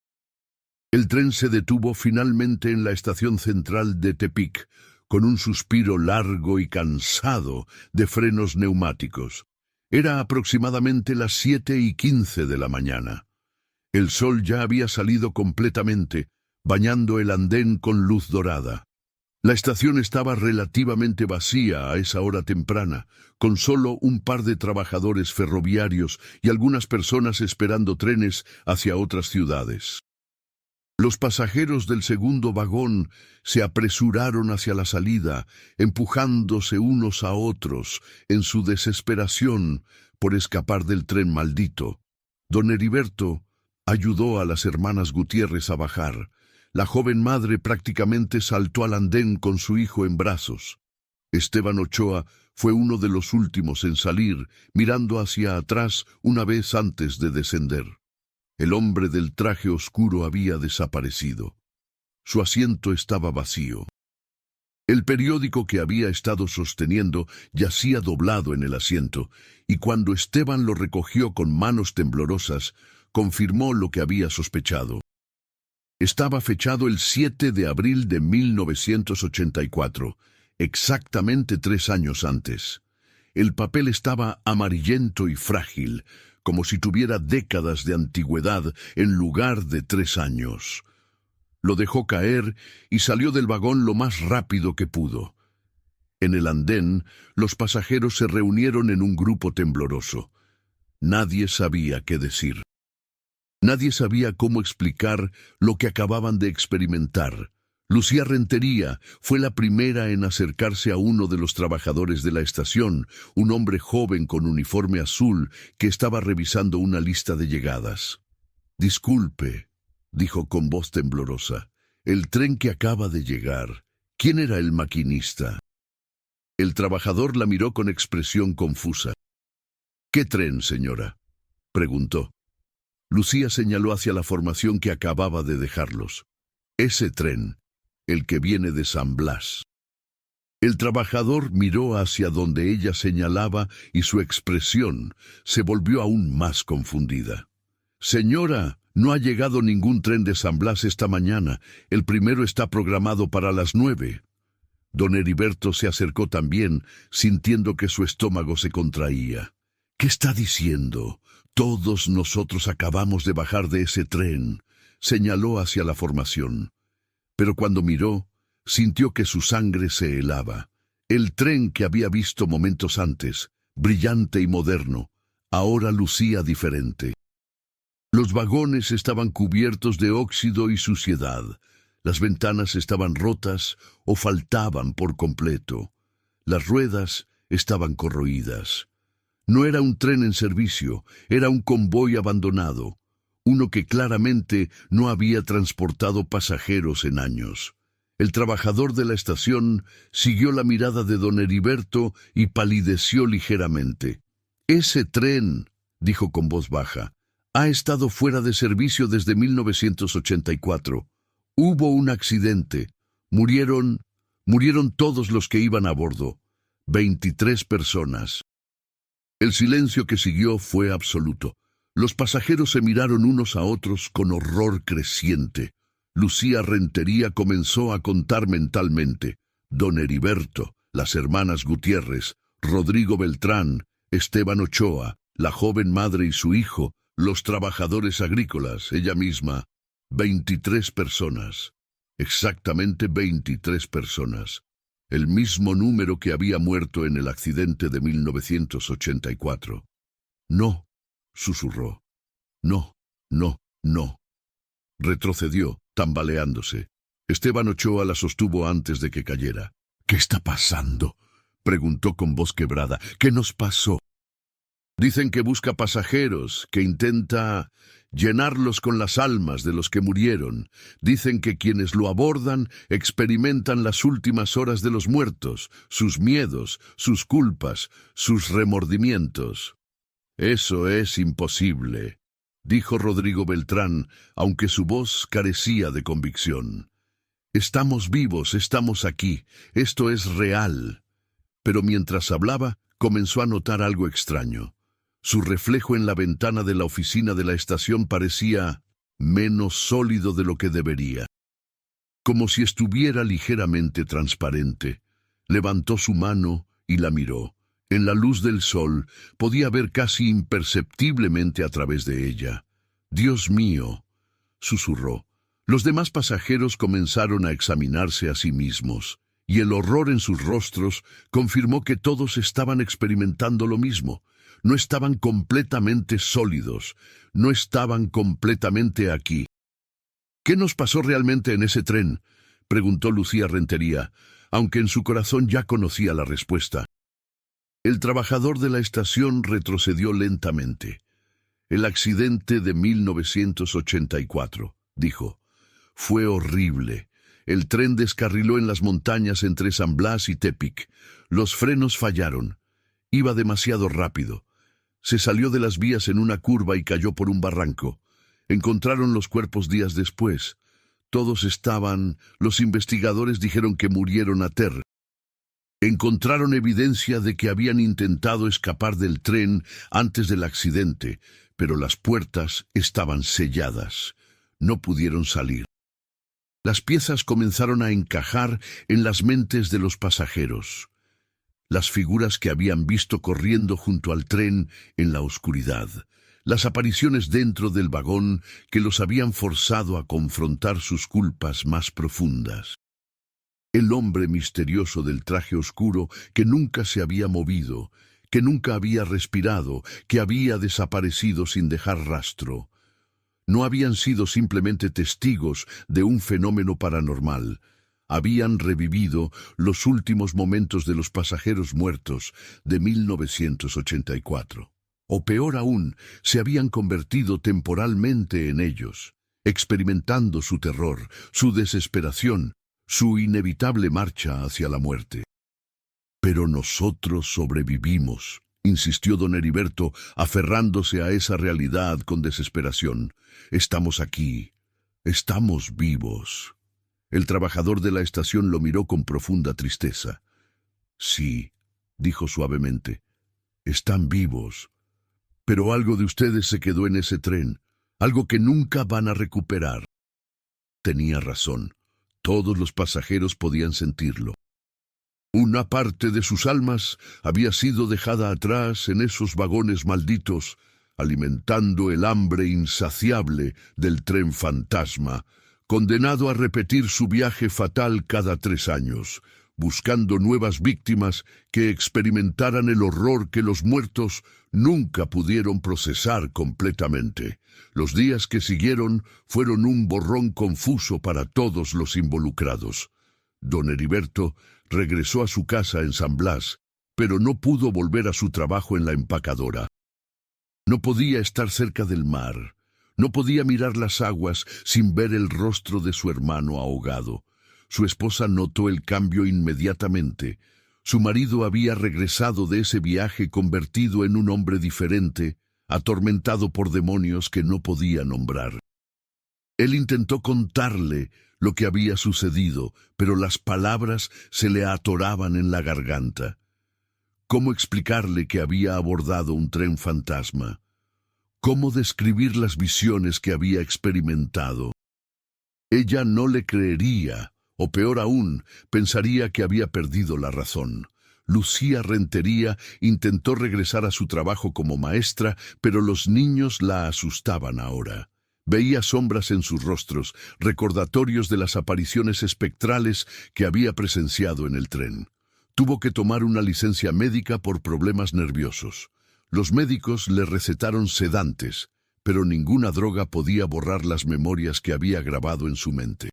El tren se detuvo finalmente en la estación central de Tepic, con un suspiro largo y cansado de frenos neumáticos. Era aproximadamente las 7:15 de la mañana. El sol ya había salido completamente, bañando el andén con luz dorada. La estación estaba relativamente vacía a esa hora temprana, con solo un par de trabajadores ferroviarios y algunas personas esperando trenes hacia otras ciudades. Los pasajeros del segundo vagón se apresuraron hacia la salida, empujándose unos a otros en su desesperación por escapar del tren maldito. Don Heriberto ayudó a las hermanas Gutiérrez a bajar. La joven madre prácticamente saltó al andén con su hijo en brazos. Esteban Ochoa fue uno de los últimos en salir, mirando hacia atrás una vez antes de descender. El hombre del traje oscuro había desaparecido. Su asiento estaba vacío. El periódico que había estado sosteniendo yacía doblado en el asiento, y cuando Esteban lo recogió con manos temblorosas, confirmó lo que había sospechado. Estaba fechado el 7 de abril de 1984, exactamente 3 años antes. El papel estaba amarillento y frágil, como si tuviera décadas de antigüedad en lugar de 3 años. Lo dejó caer y salió del vagón lo más rápido que pudo. En el andén, los pasajeros se reunieron en un grupo tembloroso. Nadie sabía qué decir. Nadie sabía cómo explicar lo que acababan de experimentar. Lucía Rentería fue la primera en acercarse a uno de los trabajadores de la estación, un hombre joven con uniforme azul que estaba revisando una lista de llegadas. «Disculpe», dijo con voz temblorosa, «el tren que acaba de llegar. ¿Quién era el maquinista?» El trabajador la miró con expresión confusa. «¿Qué tren, señora?», preguntó. Lucía señaló hacia la formación que acababa de dejarlos. «Ese tren, el que viene de San Blas». El trabajador miró hacia donde ella señalaba y su expresión se volvió aún más confundida. «Señora, no ha llegado ningún tren de San Blas esta mañana. El primero está programado para las 9». Don Heriberto se acercó también, sintiendo que su estómago se contraía. «¿Qué está diciendo? Todos nosotros acabamos de bajar de ese tren», señaló hacia la formación. Pero cuando miró, sintió que su sangre se helaba. El tren que había visto momentos antes, brillante y moderno, ahora lucía diferente. Los vagones estaban cubiertos de óxido y suciedad. Las ventanas estaban rotas o faltaban por completo. Las ruedas estaban corroídas. No era un tren en servicio, era un convoy abandonado, uno que claramente no había transportado pasajeros en años. El trabajador de la estación siguió la mirada de don Heriberto y palideció ligeramente. «Ese tren», dijo con voz baja, «ha estado fuera de servicio desde 1984. Hubo un accidente. Murieron todos los que iban a bordo. 23 personas». El silencio que siguió fue absoluto. Los pasajeros se miraron unos a otros con horror creciente. Lucía Rentería comenzó a contar mentalmente. Don Heriberto, las hermanas Gutiérrez, Rodrigo Beltrán, Esteban Ochoa, la joven madre y su hijo, los trabajadores agrícolas, ella misma. 23 personas. Exactamente 23 personas. El mismo número que había muerto en el accidente de 1984. «No», susurró. «No, no, no». Retrocedió, tambaleándose. Esteban Ochoa la sostuvo antes de que cayera. «¿Qué está pasando?», preguntó con voz quebrada. «¿Qué nos pasó?». «Dicen que busca pasajeros, que intenta llenarlos con las almas de los que murieron. Dicen que quienes lo abordan experimentan las últimas horas de los muertos, sus miedos, sus culpas, sus remordimientos». «Eso es imposible», dijo Rodrigo Beltrán, aunque su voz carecía de convicción. «Estamos vivos, estamos aquí, esto es real». Pero mientras hablaba, comenzó a notar algo extraño. Su reflejo en la ventana de la oficina de la estación parecía menos sólido de lo que debería. Como si estuviera ligeramente transparente. Levantó su mano y la miró. En la luz del sol podía ver casi imperceptiblemente a través de ella. «Dios mío», susurró. Los demás pasajeros comenzaron a examinarse a sí mismos, y el horror en sus rostros confirmó que todos estaban experimentando lo mismo. No estaban completamente sólidos, no estaban completamente aquí. «¿Qué nos pasó realmente en ese tren?», preguntó Lucía Rentería, aunque en su corazón ya conocía la respuesta. El trabajador de la estación retrocedió lentamente. «El accidente de 1984», dijo. «Fue horrible. El tren descarriló en las montañas entre San Blas y Tepic. Los frenos fallaron. Iba demasiado rápido. Se salió de las vías en una curva y cayó por un barranco. Encontraron los cuerpos días después. Todos estaban. Los investigadores dijeron que murieron a terra. Encontraron evidencia de que habían intentado escapar del tren antes del accidente, pero las puertas estaban selladas. No pudieron salir. Las piezas comenzaron a encajar en las mentes de los pasajeros. Las figuras que habían visto corriendo junto al tren en la oscuridad. Las apariciones dentro del vagón que los habían forzado a confrontar sus culpas más profundas. El hombre misterioso del traje oscuro que nunca se había movido, que nunca había respirado, que había desaparecido sin dejar rastro. No habían sido simplemente testigos de un fenómeno paranormal. Habían revivido los últimos momentos de los pasajeros muertos de 1984. O peor aún, se habían convertido temporalmente en ellos, experimentando su terror, su desesperación, su inevitable marcha hacia la muerte. Pero nosotros sobrevivimos, insistió don Heriberto, aferrándose a esa realidad con desesperación. Estamos aquí, estamos vivos. El trabajador de la estación lo miró con profunda tristeza. Sí, dijo suavemente, están vivos. Pero algo de ustedes se quedó en ese tren, algo que nunca van a recuperar. Tenía razón. Todos los pasajeros podían sentirlo. Una parte de sus almas había sido dejada atrás en esos vagones malditos, alimentando el hambre insaciable del tren fantasma, condenado a repetir su viaje fatal cada 3 años, buscando nuevas víctimas que experimentaran el horror que los muertos nunca pudieron procesar completamente. Los días que siguieron fueron un borrón confuso para todos los involucrados. Don Heriberto regresó a su casa en San Blas, pero no pudo volver a su trabajo en la empacadora. No podía estar cerca del mar, no podía mirar las aguas sin ver el rostro de su hermano ahogado. Su esposa notó el cambio inmediatamente. Su marido había regresado de ese viaje convertido en un hombre diferente, atormentado por demonios que no podía nombrar. Él intentó contarle lo que había sucedido, pero las palabras se le atoraban en la garganta. ¿Cómo explicarle que había abordado un tren fantasma? ¿Cómo describir las visiones que había experimentado? Ella no le creería, o peor aún, pensaría que había perdido la razón. Lucía Rentería intentó regresar a su trabajo como maestra, pero los niños la asustaban ahora. Veía sombras en sus rostros, recordatorios de las apariciones espectrales que había presenciado en el tren. Tuvo que tomar una licencia médica por problemas nerviosos. Los médicos le recetaron sedantes, pero ninguna droga podía borrar las memorias que había grabado en su mente.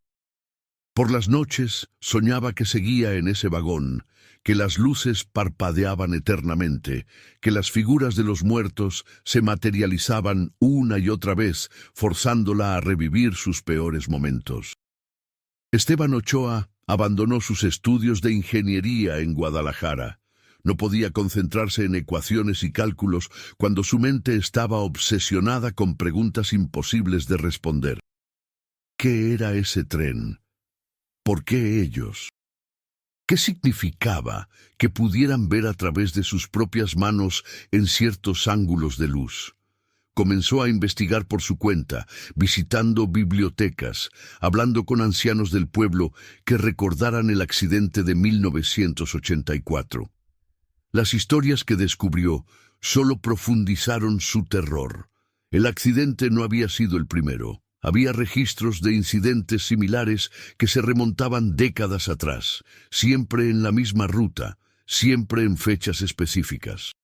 Por las noches soñaba que seguía en ese vagón, que las luces parpadeaban eternamente, que las figuras de los muertos se materializaban una y otra vez, forzándola a revivir sus peores momentos. Esteban Ochoa abandonó sus estudios de ingeniería en Guadalajara. No podía concentrarse en ecuaciones y cálculos cuando su mente estaba obsesionada con preguntas imposibles de responder. ¿Qué era ese tren? ¿Por qué ellos? ¿Qué significaba que pudieran ver a través de sus propias manos en ciertos ángulos de luz? Comenzó a investigar por su cuenta, visitando bibliotecas, hablando con ancianos del pueblo que recordaran el accidente de 1984. Las historias que descubrió solo profundizaron su terror. El accidente no había sido el primero. Había registros de incidentes similares que se remontaban décadas atrás, siempre en la misma ruta, siempre en fechas específicas.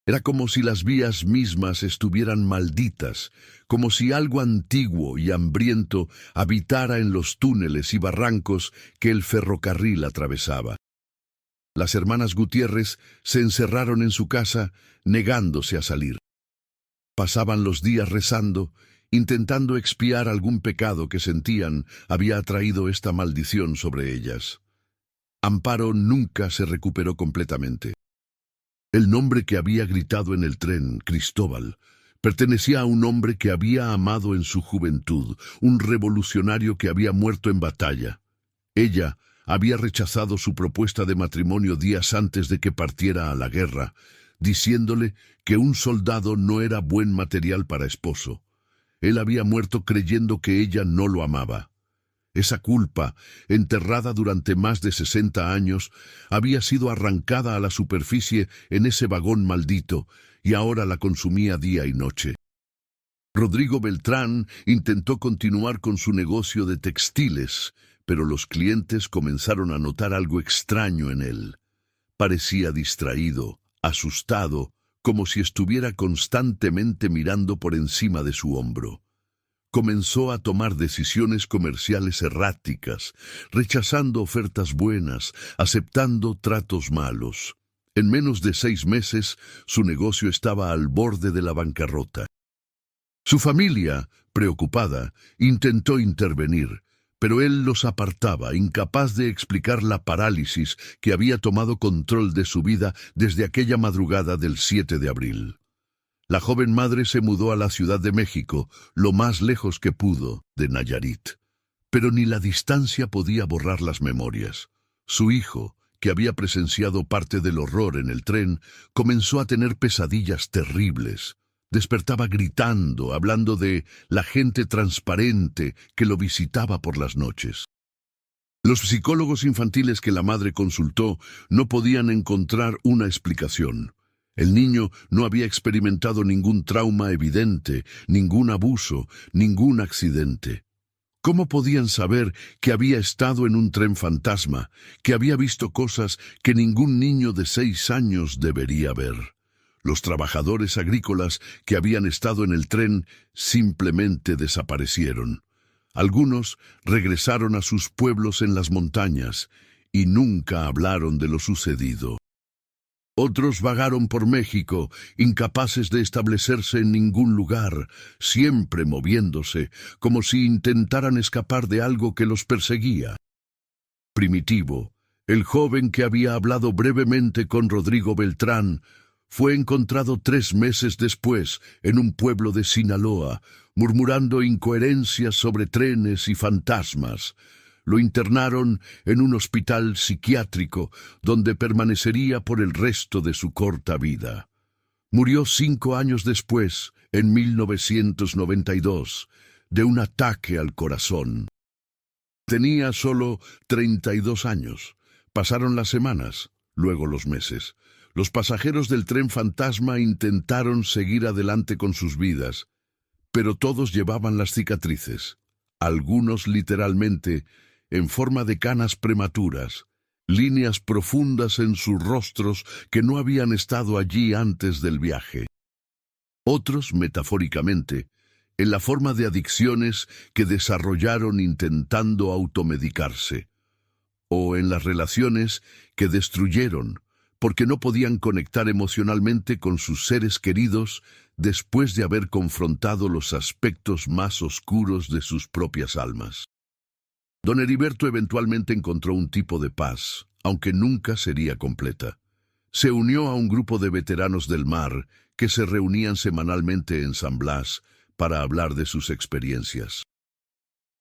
Era como si las vías mismas estuvieran malditas, como si algo antiguo y hambriento habitara en los túneles y barrancos que el ferrocarril atravesaba. Las hermanas Gutiérrez se encerraron en su casa, negándose a salir. Pasaban los días rezando, intentando expiar algún pecado que sentían había atraído esta maldición sobre ellas. Amparo nunca se recuperó completamente. El nombre que había gritado en el tren, Cristóbal, Pertenecía a un hombre que había amado en su juventud, un revolucionario que había muerto en batalla. Ella había rechazado su propuesta de matrimonio días antes de que partiera a la guerra, diciéndole que un soldado no era buen material para esposo. Él había muerto creyendo que ella no lo amaba. Esa culpa, enterrada durante más de 60 años, había sido arrancada a la superficie en ese vagón maldito, y ahora la consumía día y noche. Rodrigo Beltrán intentó continuar con su negocio de textiles, pero los clientes comenzaron a notar algo extraño en él. Parecía distraído, asustado, como si estuviera constantemente mirando por encima de su hombro. Comenzó a tomar decisiones comerciales erráticas, rechazando ofertas buenas, aceptando tratos malos. En menos de 6 meses, su negocio estaba al borde de la bancarrota. Su familia, preocupada, intentó intervenir, pero él los apartaba, incapaz de explicar la parálisis que había tomado control de su vida desde aquella madrugada del 7 de abril. La joven madre se mudó a la Ciudad de México, lo más lejos que pudo de Nayarit. Pero ni la distancia podía borrar las memorias. Su hijo, que había presenciado parte del horror en el tren, comenzó a tener pesadillas terribles. Despertaba gritando, hablando de la gente transparente que lo visitaba por las noches. Los psicólogos infantiles que la madre consultó no podían encontrar una explicación. El niño no había experimentado ningún trauma evidente, ningún abuso, ningún accidente. ¿Cómo podían saber que había estado en un tren fantasma, que había visto cosas que ningún niño de 6 años debería ver? Los trabajadores agrícolas que habían estado en el tren simplemente desaparecieron. Algunos regresaron a sus pueblos en las montañas y nunca hablaron de lo sucedido. Otros vagaron por México, incapaces de establecerse en ningún lugar, siempre moviéndose, como si intentaran escapar de algo que los perseguía. Primitivo, el joven que había hablado brevemente con Rodrigo Beltrán, fue encontrado 3 meses después en un pueblo de Sinaloa, murmurando incoherencias sobre trenes y fantasmas. Lo internaron en un hospital psiquiátrico, donde permanecería por el resto de su corta vida. Murió 5 años después, en 1992, de un ataque al corazón. Tenía solo 32 años. Pasaron las semanas, luego los meses. Los pasajeros del tren fantasma intentaron seguir adelante con sus vidas, pero todos llevaban las cicatrices, algunos literalmente en forma de canas prematuras, líneas profundas en sus rostros que no habían estado allí antes del viaje. Otros, metafóricamente, en la forma de adicciones que desarrollaron intentando automedicarse, o en las relaciones que destruyeron porque no podían conectar emocionalmente con sus seres queridos después de haber confrontado los aspectos más oscuros de sus propias almas. Don Heriberto eventualmente encontró un tipo de paz, aunque nunca sería completa. Se unió a un grupo de veteranos del mar que se reunían semanalmente en San Blas para hablar de sus experiencias.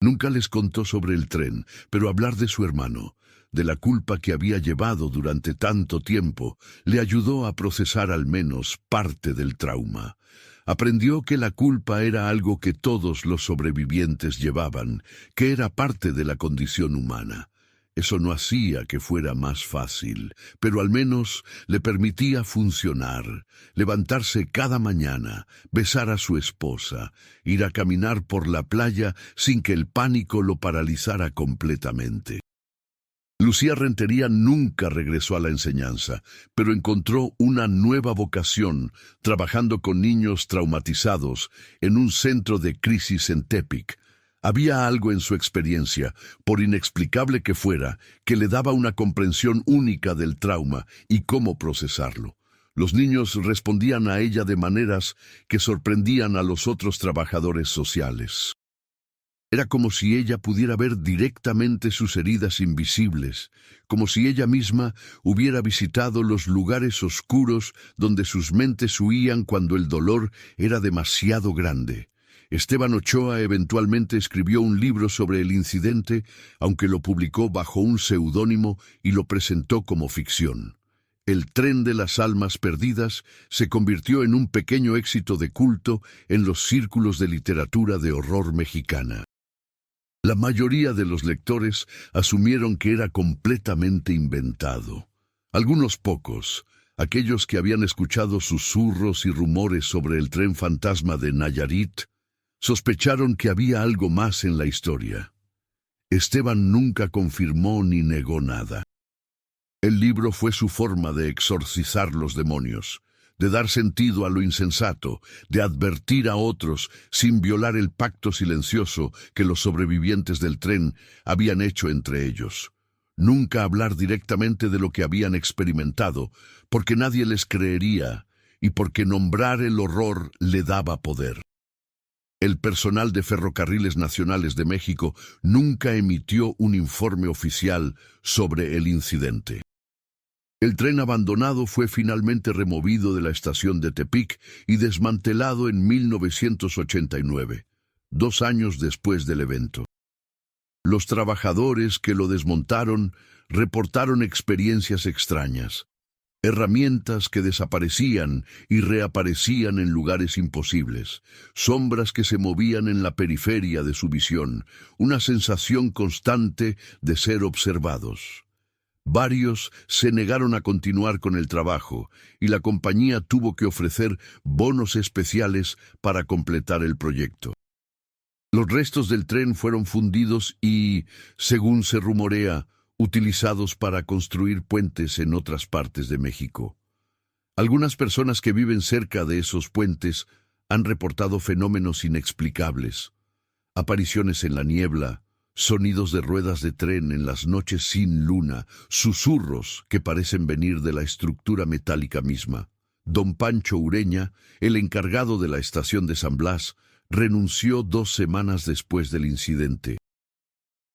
Nunca les contó sobre el tren, pero hablar de su hermano, de la culpa que había llevado durante tanto tiempo, le ayudó a procesar al menos parte del trauma. Aprendió que la culpa era algo que todos los sobrevivientes llevaban, que era parte de la condición humana. Eso no hacía que fuera más fácil, pero al menos le permitía funcionar, levantarse cada mañana, besar a su esposa, ir a caminar por la playa sin que el pánico lo paralizara completamente. Lucía Rentería nunca regresó a la enseñanza, pero encontró una nueva vocación trabajando con niños traumatizados en un centro de crisis en Tepic. Había algo en su experiencia, por inexplicable que fuera, que le daba una comprensión única del trauma y cómo procesarlo. Los niños respondían a ella de maneras que sorprendían a los otros trabajadores sociales. Era como si ella pudiera ver directamente sus heridas invisibles, como si ella misma hubiera visitado los lugares oscuros donde sus mentes huían cuando el dolor era demasiado grande. Esteban Ochoa eventualmente escribió un libro sobre el incidente, aunque lo publicó bajo un seudónimo y lo presentó como ficción. El tren de las almas perdidas se convirtió en un pequeño éxito de culto en los círculos de literatura de horror mexicana. La mayoría de los lectores asumieron que era completamente inventado. Algunos pocos, aquellos que habían escuchado susurros y rumores sobre el tren fantasma de Nayarit, sospecharon que había algo más en la historia. Esteban nunca confirmó ni negó nada. El libro fue su forma de exorcizar los demonios, de dar sentido a lo insensato, de advertir a otros sin violar el pacto silencioso que los sobrevivientes del tren habían hecho entre ellos. Nunca hablar directamente de lo que habían experimentado, porque nadie les creería y porque nombrar el horror le daba poder. El personal de Ferrocarriles Nacionales de México nunca emitió un informe oficial sobre el incidente. El tren abandonado fue finalmente removido de la estación de Tepic y desmantelado en 1989, 2 años después del evento. Los trabajadores que lo desmontaron reportaron experiencias extrañas, herramientas que desaparecían y reaparecían en lugares imposibles, sombras que se movían en la periferia de su visión, una sensación constante de ser observados. Varios se negaron a continuar con el trabajo y la compañía tuvo que ofrecer bonos especiales para completar el proyecto. Los restos del tren fueron fundidos y, según se rumorea, utilizados para construir puentes en otras partes de México. Algunas personas que viven cerca de esos puentes han reportado fenómenos inexplicables, apariciones en la niebla, sonidos de ruedas de tren en las noches sin luna, susurros que parecen venir de la estructura metálica misma. Don Pancho Ureña, el encargado de la estación de San Blas, renunció 2 semanas después del incidente.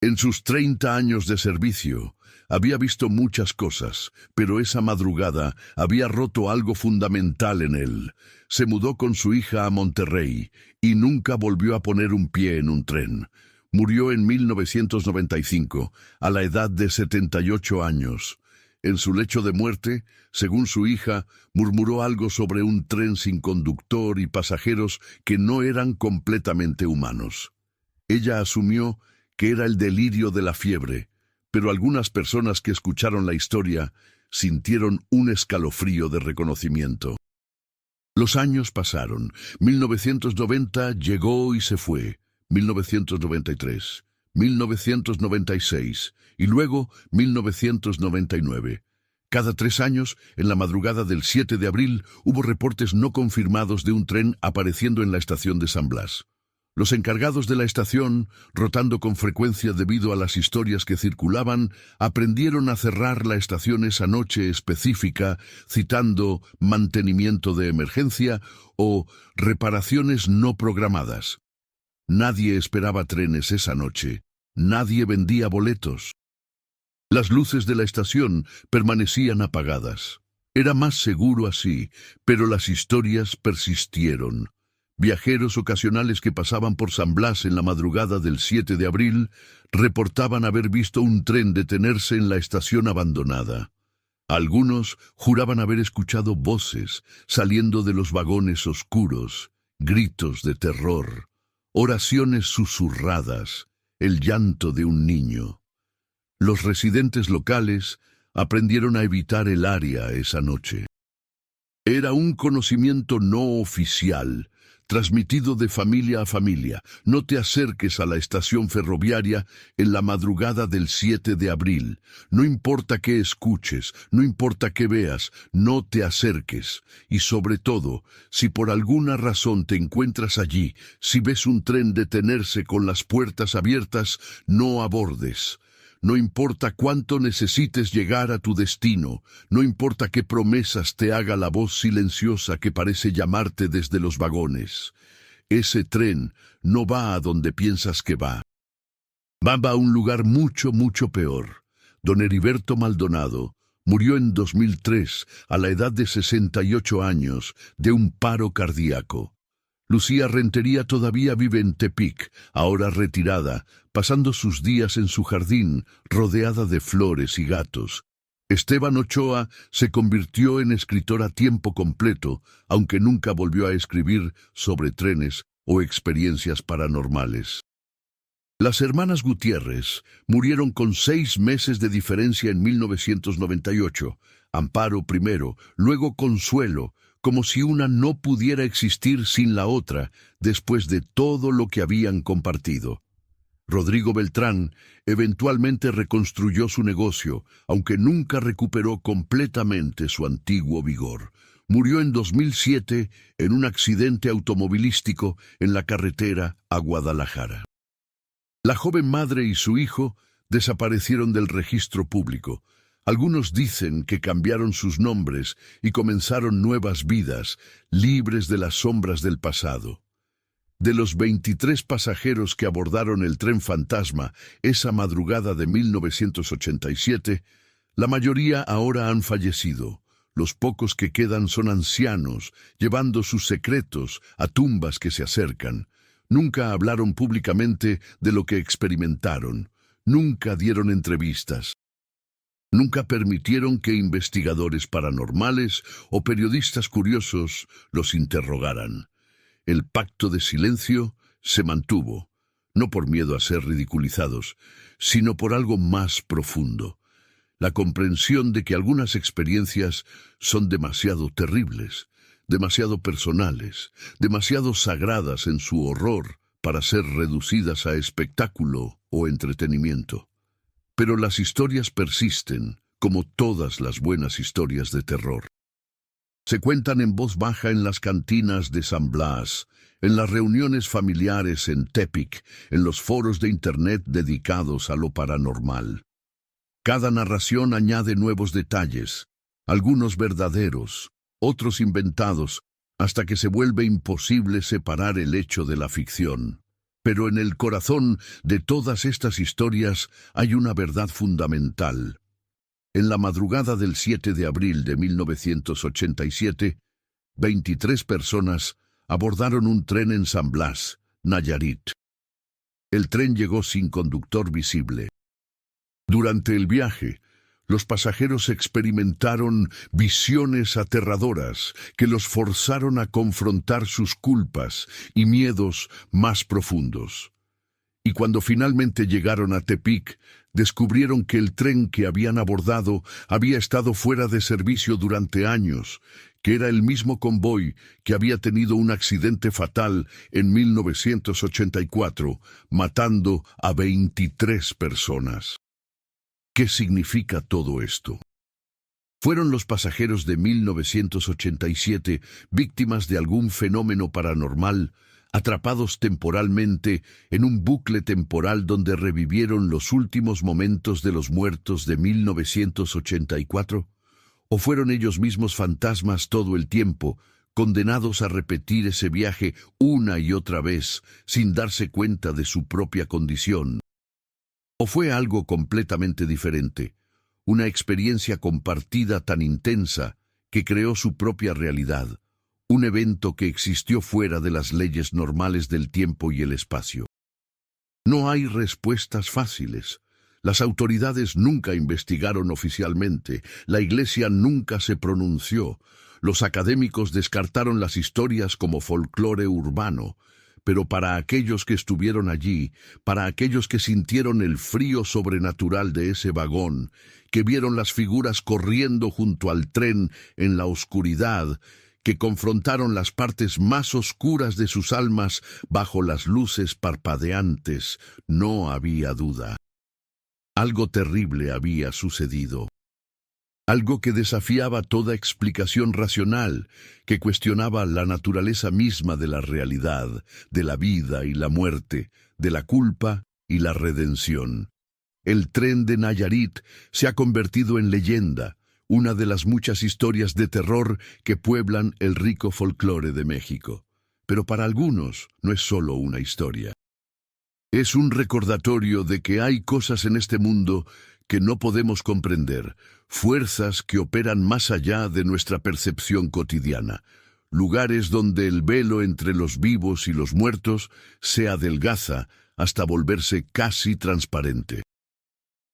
En sus 30 años de servicio, había visto muchas cosas, pero esa madrugada había roto algo fundamental en él. Se mudó con su hija a Monterrey y nunca volvió a poner un pie en un tren. Murió en 1995, a la edad de 78 años. En su lecho de muerte, según su hija, murmuró algo sobre un tren sin conductor y pasajeros que no eran completamente humanos. Ella asumió que era el delirio de la fiebre, pero algunas personas que escucharon la historia sintieron un escalofrío de reconocimiento. Los años pasaron. 1990 llegó y se fue. 1993, 1996 y luego 1999. Cada 3 años, en la madrugada del 7 de abril, hubo reportes no confirmados de un tren apareciendo en la estación de San Blas. Los encargados de la estación, rotando con frecuencia debido a las historias que circulaban, aprendieron a cerrar la estación esa noche específica, citando mantenimiento de emergencia o reparaciones no programadas. Nadie esperaba trenes esa noche. Nadie vendía boletos. Las luces de la estación permanecían apagadas. Era más seguro así, pero las historias persistieron. Viajeros ocasionales que pasaban por San Blas en la madrugada del 7 de abril reportaban haber visto un tren detenerse en la estación abandonada. Algunos juraban haber escuchado voces saliendo de los vagones oscuros, gritos de terror, oraciones susurradas, el llanto de un niño. Los residentes locales aprendieron a evitar el área esa noche. Era un conocimiento no oficial, transmitido de familia a familia. No te acerques a la estación ferroviaria en la madrugada del 7 de abril. No importa qué escuches, no importa qué veas, no te acerques. Y sobre todo, si por alguna razón te encuentras allí, si ves un tren detenerse con las puertas abiertas, no abordes. No importa cuánto necesites llegar a tu destino, no importa qué promesas te haga la voz silenciosa que parece llamarte desde los vagones. Ese tren no va a donde piensas que va. Va a un lugar mucho, mucho peor. Don Heriberto Maldonado murió en 2003 a la edad de 68 años de un paro cardíaco. Lucía Rentería todavía vive en Tepic, ahora retirada, pasando sus días en su jardín, rodeada de flores y gatos. Esteban Ochoa se convirtió en escritor a tiempo completo, aunque nunca volvió a escribir sobre trenes o experiencias paranormales. Las hermanas Gutiérrez murieron con 6 meses de diferencia en 1998. Amparo primero, luego Consuelo, como si una no pudiera existir sin la otra, después de todo lo que habían compartido. Rodrigo Beltrán eventualmente reconstruyó su negocio, aunque nunca recuperó completamente su antiguo vigor. Murió en 2007 en un accidente automovilístico en la carretera a Guadalajara. La joven madre y su hijo desaparecieron del registro público. Algunos dicen que cambiaron sus nombres y comenzaron nuevas vidas, libres de las sombras del pasado. De los 23 pasajeros que abordaron el tren fantasma esa madrugada de 1987, la mayoría ahora han fallecido. Los pocos que quedan son ancianos, llevando sus secretos a tumbas que se acercan. Nunca hablaron públicamente de lo que experimentaron. Nunca dieron entrevistas. Nunca permitieron que investigadores paranormales o periodistas curiosos los interrogaran. El pacto de silencio se mantuvo, no por miedo a ser ridiculizados, sino por algo más profundo. La comprensión de que algunas experiencias son demasiado terribles, demasiado personales, demasiado sagradas en su horror para ser reducidas a espectáculo o entretenimiento. Pero las historias persisten, como todas las buenas historias de terror. Se cuentan en voz baja en las cantinas de San Blas, en las reuniones familiares en Tepic, en los foros de Internet dedicados a lo paranormal. Cada narración añade nuevos detalles, algunos verdaderos, otros inventados, hasta que se vuelve imposible separar el hecho de la ficción. Pero en el corazón de todas estas historias hay una verdad fundamental. En la madrugada del 7 de abril de 1987, 23 personas abordaron un tren en San Blas, Nayarit. El tren llegó sin conductor visible. Durante el viaje, los pasajeros experimentaron visiones aterradoras que los forzaron a confrontar sus culpas y miedos más profundos. Y cuando finalmente llegaron a Tepic, descubrieron que el tren que habían abordado había estado fuera de servicio durante años, que era el mismo convoy que había tenido un accidente fatal en 1984, matando a 23 personas. ¿Qué significa todo esto? ¿Fueron los pasajeros de 1987 víctimas de algún fenómeno paranormal, atrapados temporalmente en un bucle temporal donde revivieron los últimos momentos de los muertos de 1984? ¿O fueron ellos mismos fantasmas todo el tiempo, condenados a repetir ese viaje una y otra vez, sin darse cuenta de su propia condición? ¿O fue algo completamente diferente, una experiencia compartida tan intensa que creó su propia realidad, un evento que existió fuera de las leyes normales del tiempo y el espacio? No hay respuestas fáciles. Las autoridades nunca investigaron oficialmente, la Iglesia nunca se pronunció, los académicos descartaron las historias como folclore urbano. Pero para aquellos que estuvieron allí, para aquellos que sintieron el frío sobrenatural de ese vagón, que vieron las figuras corriendo junto al tren en la oscuridad, que confrontaron las partes más oscuras de sus almas bajo las luces parpadeantes, no había duda. Algo terrible había sucedido. Algo que desafiaba toda explicación racional, que cuestionaba la naturaleza misma de la realidad, de la vida y la muerte, de la culpa y la redención. El tren de Nayarit se ha convertido en leyenda, una de las muchas historias de terror que pueblan el rico folclore de México. pero para algunos no es solo una historia. Es un recordatorio de que hay cosas en este mundo que no podemos comprender, fuerzas que operan más allá de nuestra percepción cotidiana, lugares donde el velo entre los vivos y los muertos se adelgaza hasta volverse casi transparente.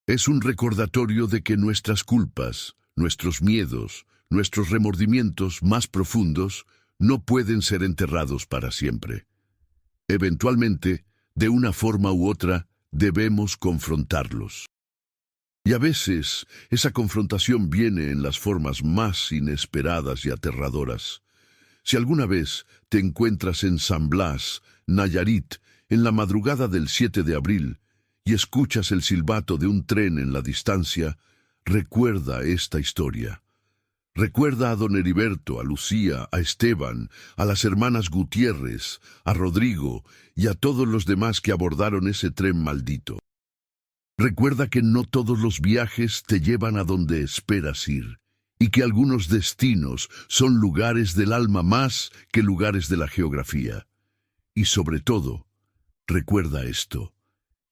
Es un recordatorio de que nuestras culpas, nuestros miedos, nuestros remordimientos más profundos no pueden ser enterrados para siempre. Eventualmente, de una forma u otra, debemos confrontarlos. Y a veces, esa confrontación viene en las formas más inesperadas y aterradoras. Si alguna vez te encuentras en San Blas, Nayarit, en la madrugada del 7 de abril, y escuchas el silbato de un tren en la distancia, recuerda esta historia. Recuerda a don Heriberto, a Lucía, a Esteban, a las hermanas Gutiérrez, a Rodrigo y a todos los demás que abordaron ese tren maldito. Recuerda que no todos los viajes te llevan a donde esperas ir, y que algunos destinos son lugares del alma más que lugares de la geografía. Y sobre todo, recuerda esto: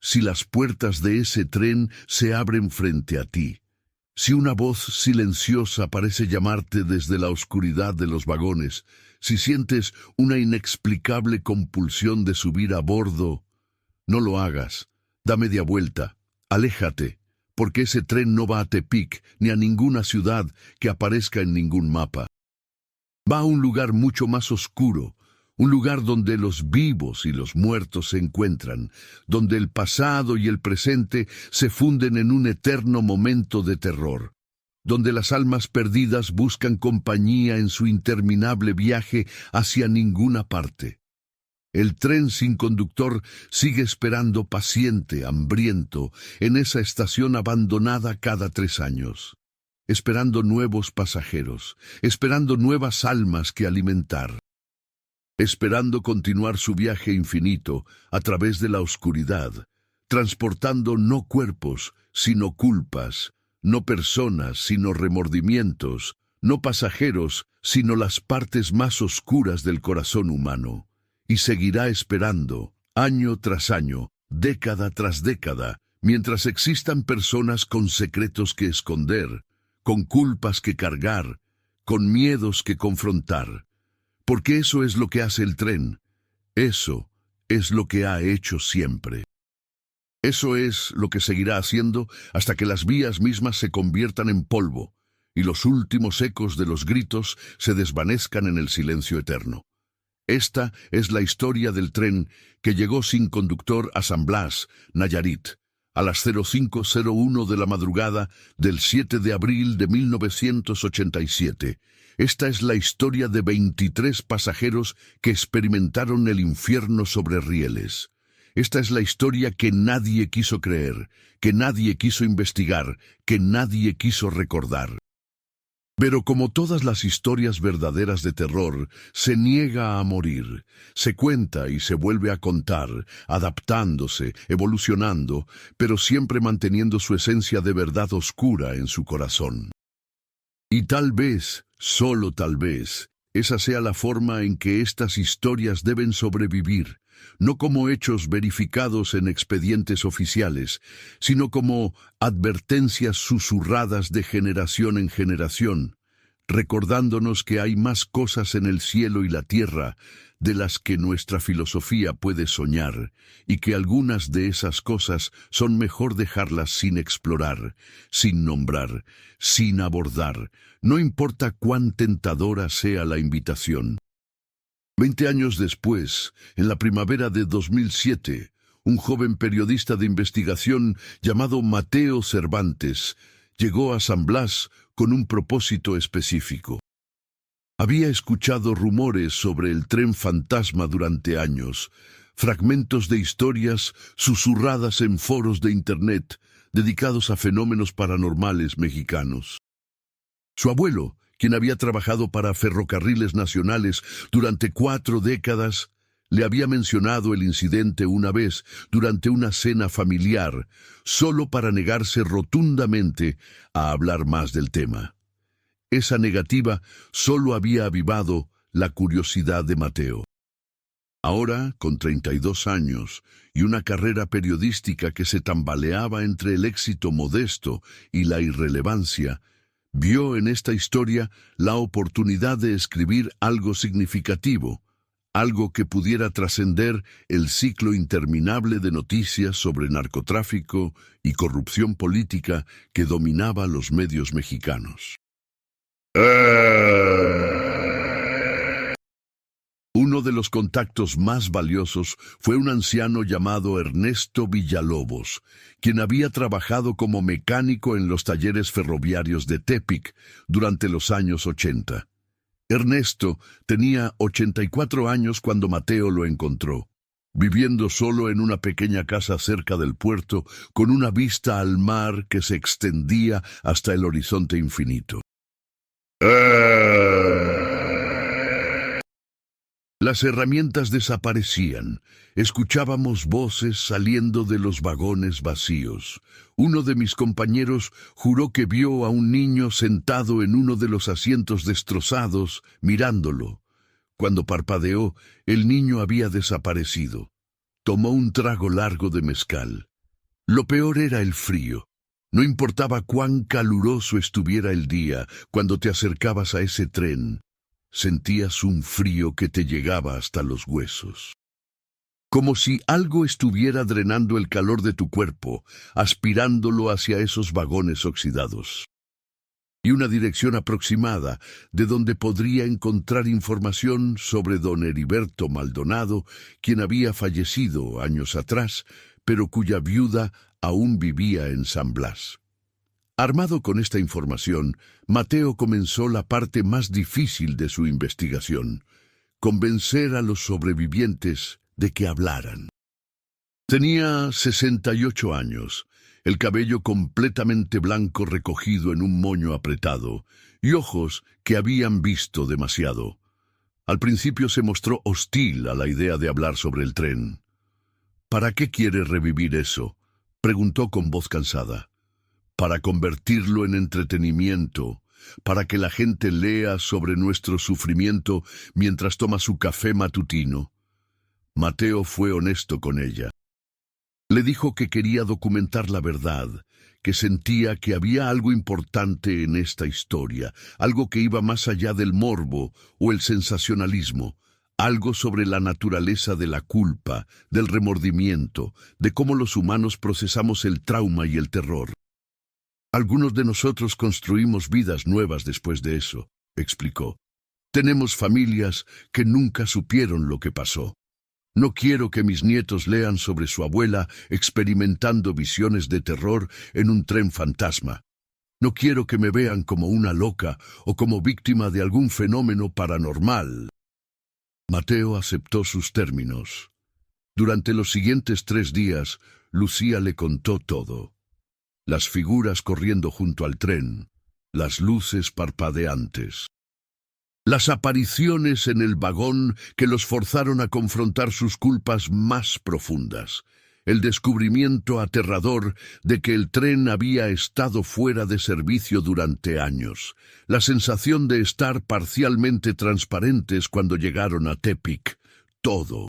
si las puertas de ese tren se abren frente a ti, si una voz silenciosa parece llamarte desde la oscuridad de los vagones, si sientes una inexplicable compulsión de subir a bordo, no lo hagas, da media vuelta, aléjate, porque ese tren no va a Tepic ni a ninguna ciudad que aparezca en ningún mapa. Va a un lugar mucho más oscuro, un lugar donde los vivos y los muertos se encuentran, donde el pasado y el presente se funden en un eterno momento de terror, donde las almas perdidas buscan compañía en su interminable viaje hacia ninguna parte. El tren sin conductor sigue esperando paciente, hambriento, en esa estación abandonada cada 3 años, esperando nuevos pasajeros, esperando nuevas almas que alimentar, esperando continuar su viaje infinito a través de la oscuridad, transportando no cuerpos, sino culpas, no personas, sino remordimientos, no pasajeros, sino las partes más oscuras del corazón humano. Y seguirá esperando, año tras año, década tras década, mientras existan personas con secretos que esconder, con culpas que cargar, con miedos que confrontar. Porque eso es lo que hace el tren. Eso es lo que ha hecho siempre. Eso es lo que seguirá haciendo hasta que las vías mismas se conviertan en polvo y los últimos ecos de los gritos se desvanezcan en el silencio eterno. Esta es la historia del tren que llegó sin conductor a San Blas, Nayarit, a las 05:01 de la madrugada del 7 de abril de 1987. Esta es la historia de 23 pasajeros que experimentaron el infierno sobre rieles. Esta es la historia que nadie quiso creer, que nadie quiso investigar, que nadie quiso recordar. Pero como todas las historias verdaderas de terror, se niega a morir, se cuenta y se vuelve a contar, adaptándose, evolucionando, pero siempre manteniendo su esencia de verdad oscura en su corazón. Y tal vez, solo tal vez, esa sea la forma en que estas historias deben sobrevivir, no como hechos verificados en expedientes oficiales, sino como advertencias susurradas de generación en generación, recordándonos que hay más cosas en el cielo y la tierra de las que nuestra filosofía puede soñar, y que algunas de esas cosas son mejor dejarlas sin explorar, sin nombrar, sin abordar, no importa cuán tentadora sea la invitación. 20 años después, en la primavera de 2007, un joven periodista de investigación llamado Mateo Cervantes llegó a San Blas con un propósito específico. Había escuchado rumores sobre el tren fantasma durante años, fragmentos de historias susurradas en foros de Internet dedicados a fenómenos paranormales mexicanos. Su abuelo, quien había trabajado para Ferrocarriles Nacionales durante 4 décadas, le había mencionado el incidente una vez durante una cena familiar, solo para negarse rotundamente a hablar más del tema. Esa negativa solo había avivado la curiosidad de Mateo. Ahora, con 32 años y una carrera periodística que se tambaleaba entre el éxito modesto y la irrelevancia, vio en esta historia la oportunidad de escribir algo significativo, algo que pudiera trascender el ciclo interminable de noticias sobre narcotráfico y corrupción política que dominaba los medios mexicanos. Uno de los contactos más valiosos fue un anciano llamado Ernesto Villalobos, quien había trabajado como mecánico en los talleres ferroviarios de Tepic durante los años 80. Ernesto tenía 84 años cuando Mateo lo encontró, viviendo solo en una pequeña casa cerca del puerto, con una vista al mar que se extendía hasta el horizonte infinito. Las herramientas desaparecían. Escuchábamos voces saliendo de los vagones vacíos. Uno de mis compañeros juró que vio a un niño sentado en uno de los asientos destrozados, mirándolo. Cuando parpadeó, el niño había desaparecido. Tomó un trago largo de mezcal. Lo peor era el frío. No importaba cuán caluroso estuviera el día, cuando te acercabas a ese tren, sentías un frío que te llegaba hasta los huesos. Como si algo estuviera drenando el calor de tu cuerpo, aspirándolo hacia esos vagones oxidados. Y una dirección aproximada de donde podría encontrar información sobre don Heriberto Maldonado, quien había fallecido años atrás, pero cuya viuda aún vivía en San Blas. Armado con esta información, Mateo comenzó la parte más difícil de su investigación: convencer a los sobrevivientes de que hablaran. Tenía 68 años, el cabello completamente blanco recogido en un moño apretado, y ojos que habían visto demasiado. Al principio se mostró hostil a la idea de hablar sobre el tren. ¿Para qué quiere revivir eso?, preguntó con voz cansada. Para convertirlo en entretenimiento, para que la gente lea sobre nuestro sufrimiento mientras toma su café matutino. Mateo fue honesto con ella. Le dijo que quería documentar la verdad, que sentía que había algo importante en esta historia, algo que iba más allá del morbo o el sensacionalismo, algo sobre la naturaleza de la culpa, del remordimiento, de cómo los humanos procesamos el trauma y el terror. Algunos de nosotros construimos vidas nuevas después de eso, explicó. Tenemos familias que nunca supieron lo que pasó. No quiero que mis nietos lean sobre su abuela experimentando visiones de terror en un tren fantasma. No quiero que me vean como una loca o como víctima de algún fenómeno paranormal. Mateo aceptó sus términos. Durante los siguientes 3 días, Lucía le contó todo. Las figuras corriendo junto al tren, las luces parpadeantes. Las apariciones en el vagón que los forzaron a confrontar sus culpas más profundas. El descubrimiento aterrador de que el tren había estado fuera de servicio durante años. La sensación de estar parcialmente transparentes cuando llegaron a Tepic. Todo.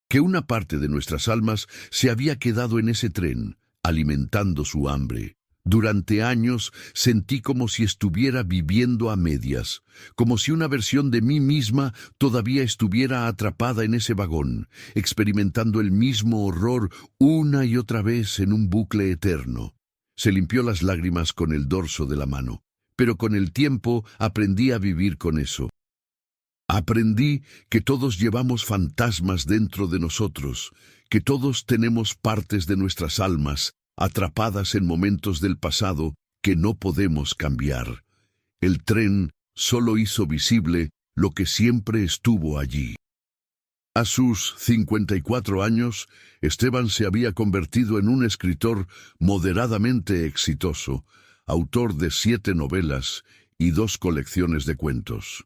Que una parte de nuestras almas se había quedado en ese tren, alimentando su hambre. Durante años sentí como si estuviera viviendo a medias, como si una versión de mí misma todavía estuviera atrapada en ese vagón, experimentando el mismo horror una y otra vez en un bucle eterno. Se limpió las lágrimas con el dorso de la mano, pero con el tiempo aprendí a vivir con eso. Aprendí que todos llevamos fantasmas dentro de nosotros, que todos tenemos partes de nuestras almas atrapadas en momentos del pasado que no podemos cambiar. El tren solo hizo visible lo que siempre estuvo allí. A sus 54 años, Esteban se había convertido en un escritor moderadamente exitoso, autor de 7 novelas y 2 colecciones de cuentos.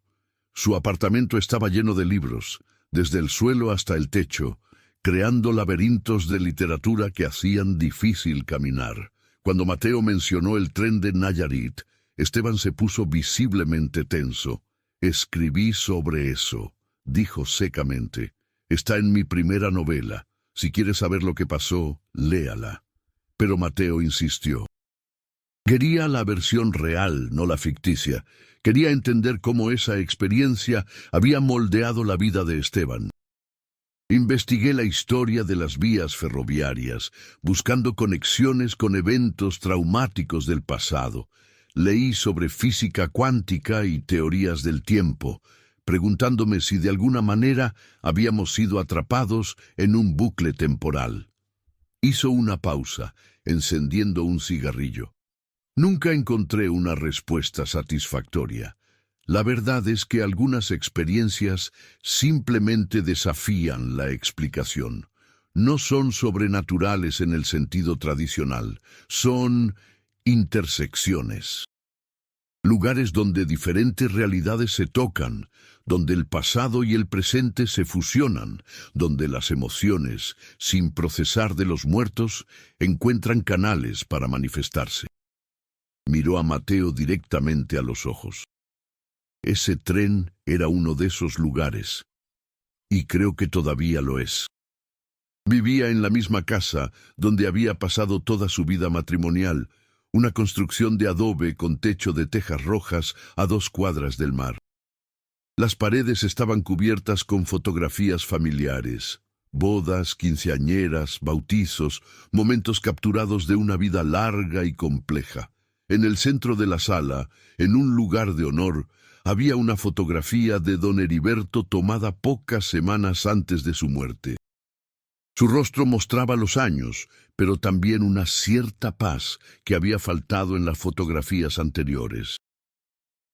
Su apartamento estaba lleno de libros, desde el suelo hasta el techo, creando laberintos de literatura que hacían difícil caminar. Cuando Mateo mencionó el tren de Nayarit, Esteban se puso visiblemente tenso. «Escribí sobre eso», dijo secamente. Está en mi primera novela. Si quieres saber lo que pasó, léala. Pero Mateo insistió. Quería la versión real, no la ficticia. Quería entender cómo esa experiencia había moldeado la vida de Esteban. Investigué la historia de las vías ferroviarias, buscando conexiones con eventos traumáticos del pasado. Leí sobre física cuántica y teorías del tiempo, preguntándome si de alguna manera habíamos sido atrapados en un bucle temporal. Hizo una pausa, encendiendo un cigarrillo. Nunca encontré una respuesta satisfactoria. La verdad es que algunas experiencias simplemente desafían la explicación. No son sobrenaturales en el sentido tradicional, son intersecciones. Lugares donde diferentes realidades se tocan, donde el pasado y el presente se fusionan, donde las emociones, sin procesar de los muertos, encuentran canales para manifestarse. Miró a Mateo directamente a los ojos. Ese tren era uno de esos lugares, y creo que todavía lo es. Vivía en la misma casa donde había pasado toda su vida matrimonial, una construcción de adobe con techo de tejas rojas a 2 cuadras del mar. Las paredes estaban cubiertas con fotografías familiares, bodas, quinceañeras, bautizos, momentos capturados de una vida larga y compleja. En el centro de la sala, en un lugar de honor, había una fotografía de don Heriberto tomada pocas semanas antes de su muerte. Su rostro mostraba los años, pero también una cierta paz que había faltado en las fotografías anteriores.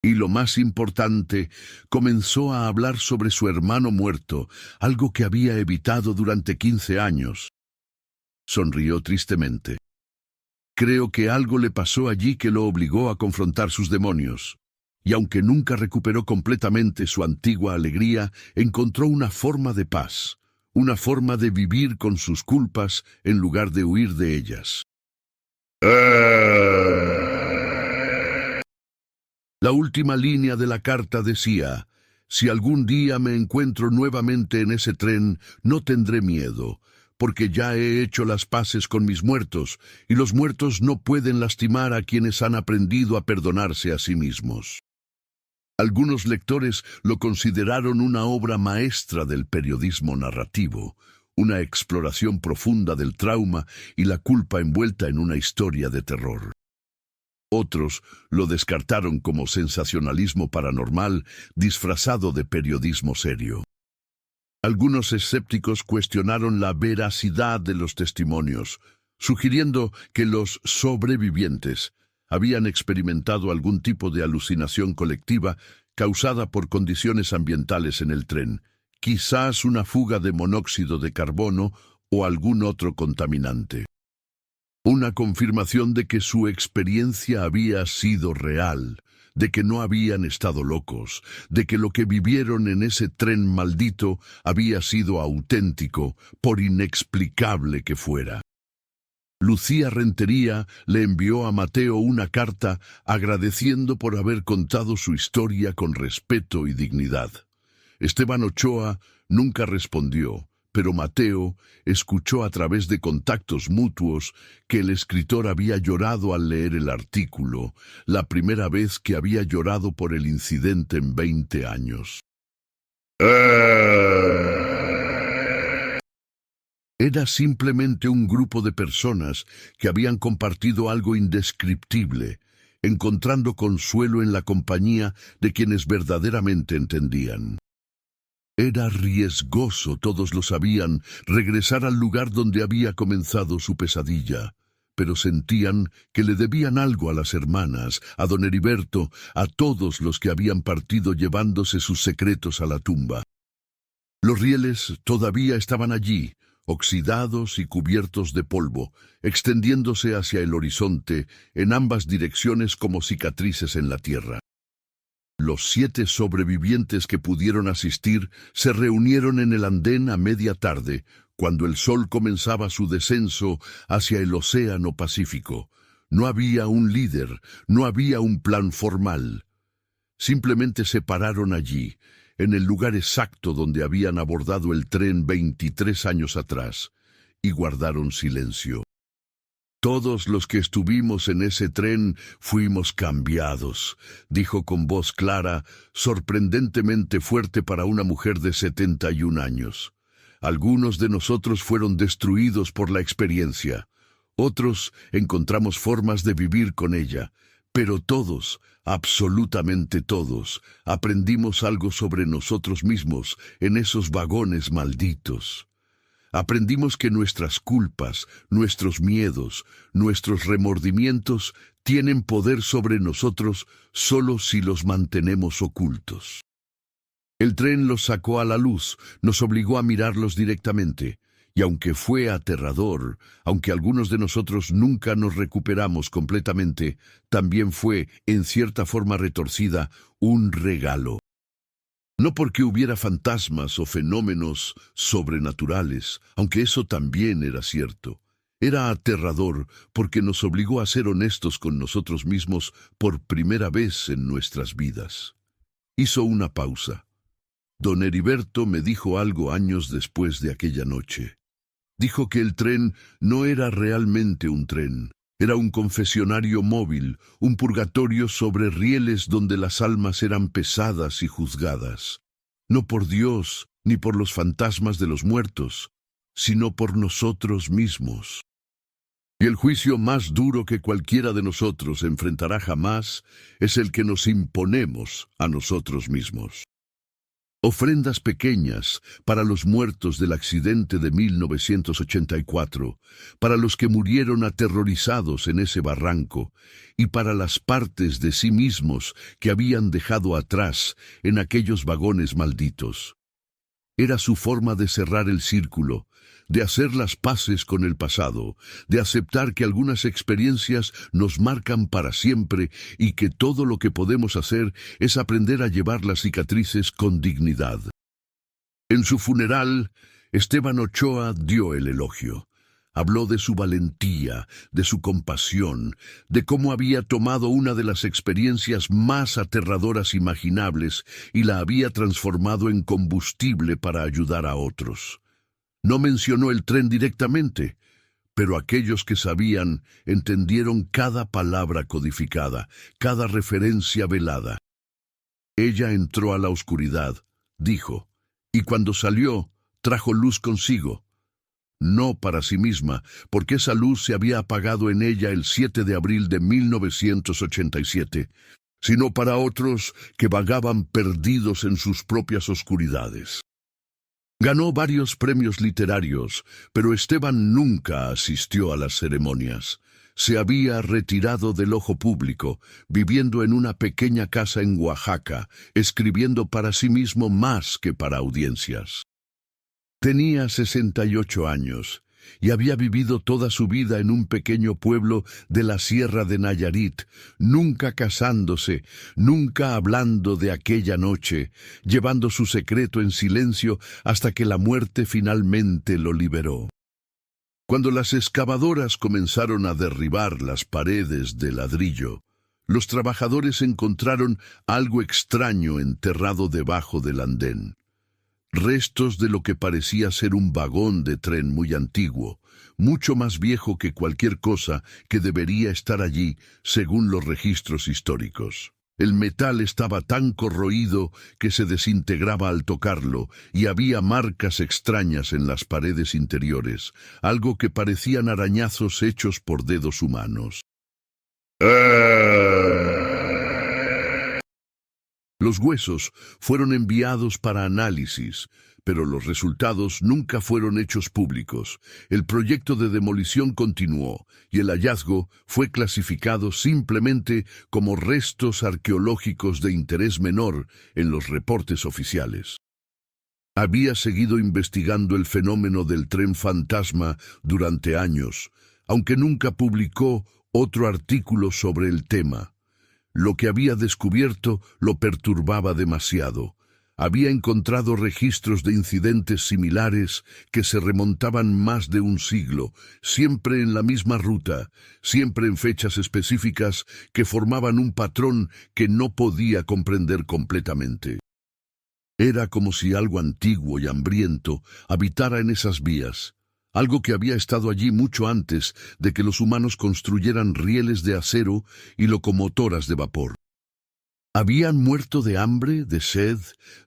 Y lo más importante, comenzó a hablar sobre su hermano muerto, algo que había evitado durante 15 años. Sonrió tristemente. Creo que algo le pasó allí que lo obligó a confrontar sus demonios. Y aunque nunca recuperó completamente su antigua alegría, encontró una forma de paz, una forma de vivir con sus culpas en lugar de huir de ellas. La última línea de la carta decía: si algún día me encuentro nuevamente en ese tren, no tendré miedo, porque ya he hecho las paces con mis muertos, y los muertos no pueden lastimar a quienes han aprendido a perdonarse a sí mismos. Algunos lectores lo consideraron una obra maestra del periodismo narrativo, una exploración profunda del trauma y la culpa envuelta en una historia de terror. Otros lo descartaron como sensacionalismo paranormal disfrazado de periodismo serio. Algunos escépticos cuestionaron la veracidad de los testimonios, sugiriendo que los sobrevivientes habían experimentado algún tipo de alucinación colectiva causada por condiciones ambientales en el tren, quizás una fuga de monóxido de carbono o algún otro contaminante. Una confirmación de que su experiencia había sido real, de que no habían estado locos, de que lo que vivieron en ese tren maldito había sido auténtico, por inexplicable que fuera. Lucía Rentería le envió a Mateo una carta agradeciendo por haber contado su historia con respeto y dignidad. Esteban Ochoa nunca respondió, pero Mateo escuchó a través de contactos mutuos que el escritor había llorado al leer el artículo, la primera vez que había llorado por el incidente en 20 años. Era simplemente un grupo de personas que habían compartido algo indescriptible, encontrando consuelo en la compañía de quienes verdaderamente entendían. Era riesgoso, todos lo sabían, regresar al lugar donde había comenzado su pesadilla, pero sentían que le debían algo a las hermanas, a don Heriberto, a todos los que habían partido llevándose sus secretos a la tumba. Los rieles todavía estaban allí, oxidados y cubiertos de polvo, extendiéndose hacia el horizonte en ambas direcciones como cicatrices en la tierra. Los 7 sobrevivientes que pudieron asistir se reunieron en el andén a media tarde, cuando el sol comenzaba su descenso hacia el Océano Pacífico. No había un líder, no había un plan formal. Simplemente se pararon allí, en el lugar exacto donde habían abordado el tren 23 años atrás, y guardaron silencio. Todos los que estuvimos en ese tren fuimos cambiados, dijo con voz clara, sorprendentemente fuerte para una mujer de 71 años. Algunos de nosotros fueron destruidos por la experiencia. Otros encontramos formas de vivir con ella. Pero todos, absolutamente todos, aprendimos algo sobre nosotros mismos en esos vagones malditos. Aprendimos que nuestras culpas, nuestros miedos, nuestros remordimientos tienen poder sobre nosotros solo si los mantenemos ocultos. El tren los sacó a la luz, nos obligó a mirarlos directamente, y aunque fue aterrador, aunque algunos de nosotros nunca nos recuperamos completamente, también fue, en cierta forma retorcida, un regalo. No porque hubiera fantasmas o fenómenos sobrenaturales, aunque eso también era cierto. Era aterrador porque nos obligó a ser honestos con nosotros mismos por primera vez en nuestras vidas. Hizo una pausa. Don Heriberto me dijo algo años después de aquella noche. Dijo que el tren no era realmente un tren. Era un confesionario móvil, un purgatorio sobre rieles donde las almas eran pesadas y juzgadas. No por Dios ni por los fantasmas de los muertos, sino por nosotros mismos. Y el juicio más duro que cualquiera de nosotros enfrentará jamás es el que nos imponemos a nosotros mismos. Ofrendas pequeñas para los muertos del accidente de 1984, para los que murieron aterrorizados en ese barranco, y para las partes de sí mismos que habían dejado atrás en aquellos vagones malditos. Era su forma de cerrar el círculo, de hacer las paces con el pasado, de aceptar que algunas experiencias nos marcan para siempre y que todo lo que podemos hacer es aprender a llevar las cicatrices con dignidad. En su funeral, Esteban Ochoa dio el elogio. Habló de su valentía, de su compasión, de cómo había tomado una de las experiencias más aterradoras imaginables y la había transformado en combustible para ayudar a otros. No mencionó el tren directamente, pero aquellos que sabían entendieron cada palabra codificada, cada referencia velada. Ella entró a la oscuridad, dijo, y cuando salió, trajo luz consigo. No para sí misma, porque esa luz se había apagado en ella el 7 de abril de 1987, sino para otros que vagaban perdidos en sus propias oscuridades. Ganó varios premios literarios, pero Esteban nunca asistió a las ceremonias. Se había retirado del ojo público, viviendo en una pequeña casa en Oaxaca, escribiendo para sí mismo más que para audiencias. Tenía 68 años y había vivido toda su vida en un pequeño pueblo de la Sierra de Nayarit, nunca casándose, nunca hablando de aquella noche, llevando su secreto en silencio hasta que la muerte finalmente lo liberó. Cuando las excavadoras comenzaron a derribar las paredes de ladrillo, los trabajadores encontraron algo extraño enterrado debajo del andén. Restos de lo que parecía ser un vagón de tren muy antiguo, mucho más viejo que cualquier cosa que debería estar allí, según los registros históricos. El metal estaba tan corroído que se desintegraba al tocarlo y había marcas extrañas en las paredes interiores, algo que parecían arañazos hechos por dedos humanos. Los huesos fueron enviados para análisis, pero los resultados nunca fueron hechos públicos. El proyecto de demolición continuó y el hallazgo fue clasificado simplemente como restos arqueológicos de interés menor en los reportes oficiales. Había seguido investigando el fenómeno del tren fantasma durante años, aunque nunca publicó otro artículo sobre el tema. Lo que había descubierto lo perturbaba demasiado. Había encontrado registros de incidentes similares que se remontaban más de un siglo, siempre en la misma ruta, siempre en fechas específicas que formaban un patrón que no podía comprender completamente. Era como si algo antiguo y hambriento habitara en esas vías, algo que había estado allí mucho antes de que los humanos construyeran rieles de acero y locomotoras de vapor. ¿Habían muerto de hambre, de sed,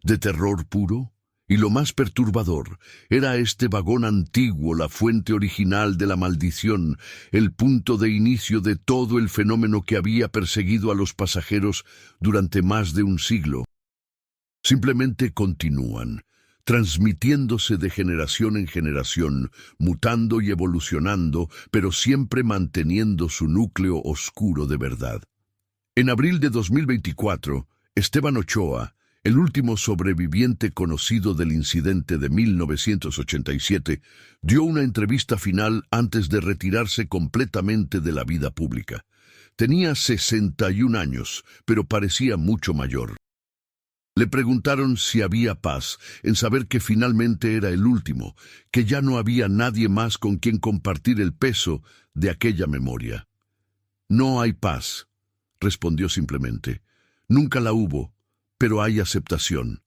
de terror puro? Y lo más perturbador, ¿era este vagón antiguo la fuente original de la maldición, el punto de inicio de todo el fenómeno que había perseguido a los pasajeros durante más de un siglo? Simplemente continúan, transmitiéndose de generación en generación, mutando y evolucionando, pero siempre manteniendo su núcleo oscuro de verdad. En abril de 2024, Esteban Ochoa, el último sobreviviente conocido del incidente de 1987, dio una entrevista final antes de retirarse completamente de la vida pública. Tenía 61 años, pero parecía mucho mayor. Le preguntaron si había paz en saber que finalmente era el último, que ya no había nadie más con quien compartir el peso de aquella memoria. No hay paz, respondió simplemente. Nunca la hubo, pero hay aceptación.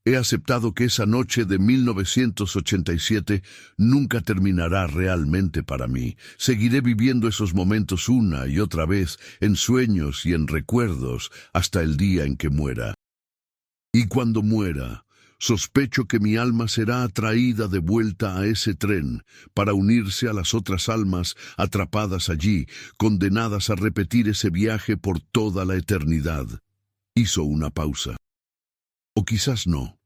He aceptado que esa noche de 1987 nunca terminará realmente para mí. Seguiré viviendo esos momentos una y otra vez, en sueños y en recuerdos, hasta el día en que muera. Y cuando muera, sospecho que mi alma será atraída de vuelta a ese tren para unirse a las otras almas atrapadas allí, condenadas a repetir ese viaje por toda la eternidad. Hizo una pausa. O quizás no.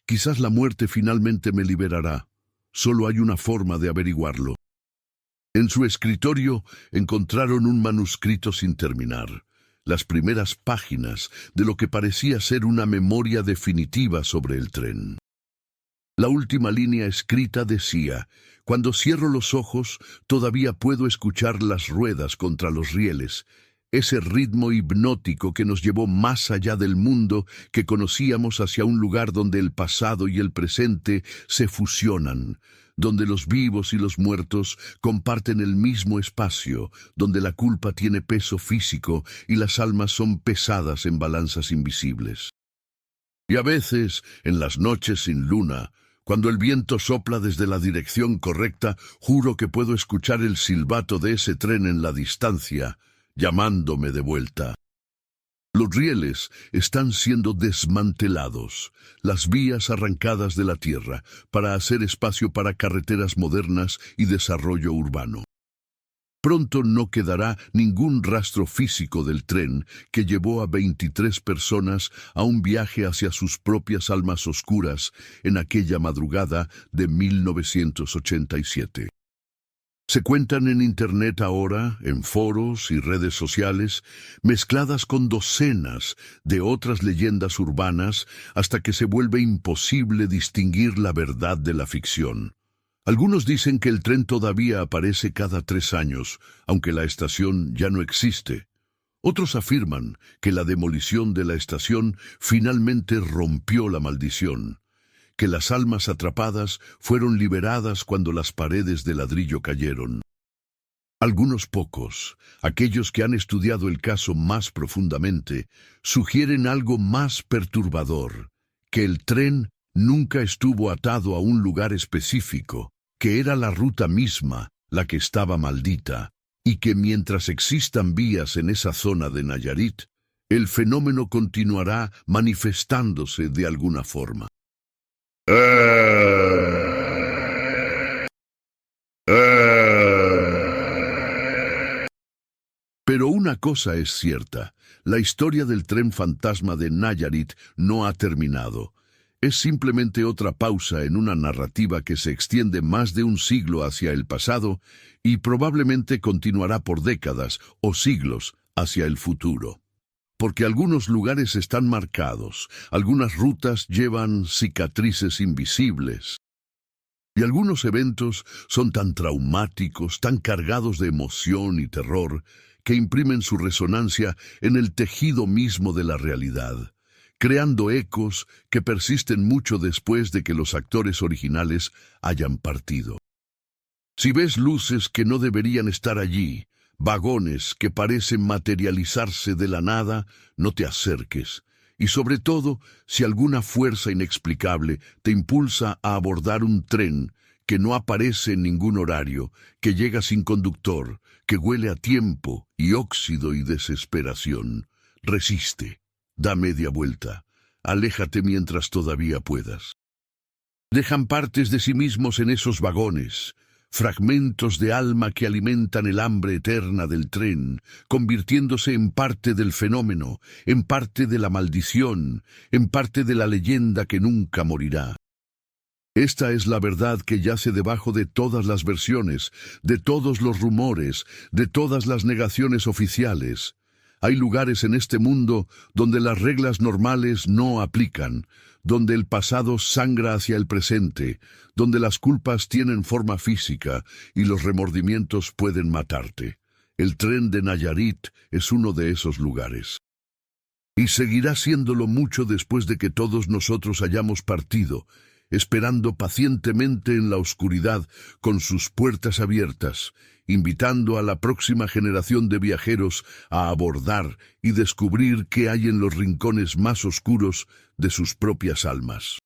Quizás la muerte finalmente me liberará. Solo hay una forma de averiguarlo. En su escritorio encontraron un manuscrito sin terminar, las primeras páginas de lo que parecía ser una memoria definitiva sobre el tren. La última línea escrita decía: «Cuando cierro los ojos, todavía puedo escuchar las ruedas contra los rieles, ese ritmo hipnótico que nos llevó más allá del mundo que conocíamos hacia un lugar donde el pasado y el presente se fusionan, donde los vivos y los muertos comparten el mismo espacio, donde la culpa tiene peso físico y las almas son pesadas en balanzas invisibles. Y a veces, en las noches sin luna, cuando el viento sopla desde la dirección correcta, juro que puedo escuchar el silbato de ese tren en la distancia, llamándome de vuelta. Los rieles están siendo desmantelados, las vías arrancadas de la tierra, para hacer espacio para carreteras modernas y desarrollo urbano. Pronto no quedará ningún rastro físico del tren que llevó a 23 personas a un viaje hacia sus propias almas oscuras en aquella madrugada de 1987. Se cuentan en Internet ahora, en foros y redes sociales, mezcladas con docenas de otras leyendas urbanas hasta que se vuelve imposible distinguir la verdad de la ficción. Algunos dicen que el tren todavía aparece cada 3 años, aunque la estación ya no existe. Otros afirman que la demolición de la estación finalmente rompió la maldición, que las almas atrapadas fueron liberadas cuando las paredes de ladrillo cayeron. Algunos pocos, aquellos que han estudiado el caso más profundamente, sugieren algo más perturbador, que el tren nunca estuvo atado a un lugar específico, que era la ruta misma la que estaba maldita, y que mientras existan vías en esa zona de Nayarit, el fenómeno continuará manifestándose de alguna forma. Pero una cosa es cierta, la historia del tren fantasma de Nayarit no ha terminado. Es simplemente otra pausa en una narrativa que se extiende más de un siglo hacia el pasado y probablemente continuará por décadas o siglos hacia el futuro. Porque algunos lugares están marcados, algunas rutas llevan cicatrices invisibles. Y algunos eventos son tan traumáticos, tan cargados de emoción y terror, que imprimen su resonancia en el tejido mismo de la realidad, creando ecos que persisten mucho después de que los actores originales hayan partido. Si ves luces que no deberían estar allí, vagones que parecen materializarse de la nada, no te acerques Y sobre todo, si alguna fuerza inexplicable te impulsa a abordar un tren que no aparece en ningún horario, que llega sin conductor, que huele a tiempo y óxido y desesperación, resiste, da media vuelta, aléjate mientras todavía puedas. Dejan partes de sí mismos en esos vagones, fragmentos de alma que alimentan el hambre eterna del tren, convirtiéndose en parte del fenómeno, en parte de la maldición, en parte de la leyenda que nunca morirá. Esta es la verdad que yace debajo de todas las versiones, de todos los rumores, de todas las negaciones oficiales. Hay lugares en este mundo donde las reglas normales no aplican, donde el pasado sangra hacia el presente, donde las culpas tienen forma física y los remordimientos pueden matarte. El tren de Nayarit es uno de esos lugares. Y seguirá siéndolo mucho después de que todos nosotros hayamos partido, esperando pacientemente en la oscuridad con sus puertas abiertas, invitando a la próxima generación de viajeros a abordar y descubrir qué hay en los rincones más oscuros de sus propias almas.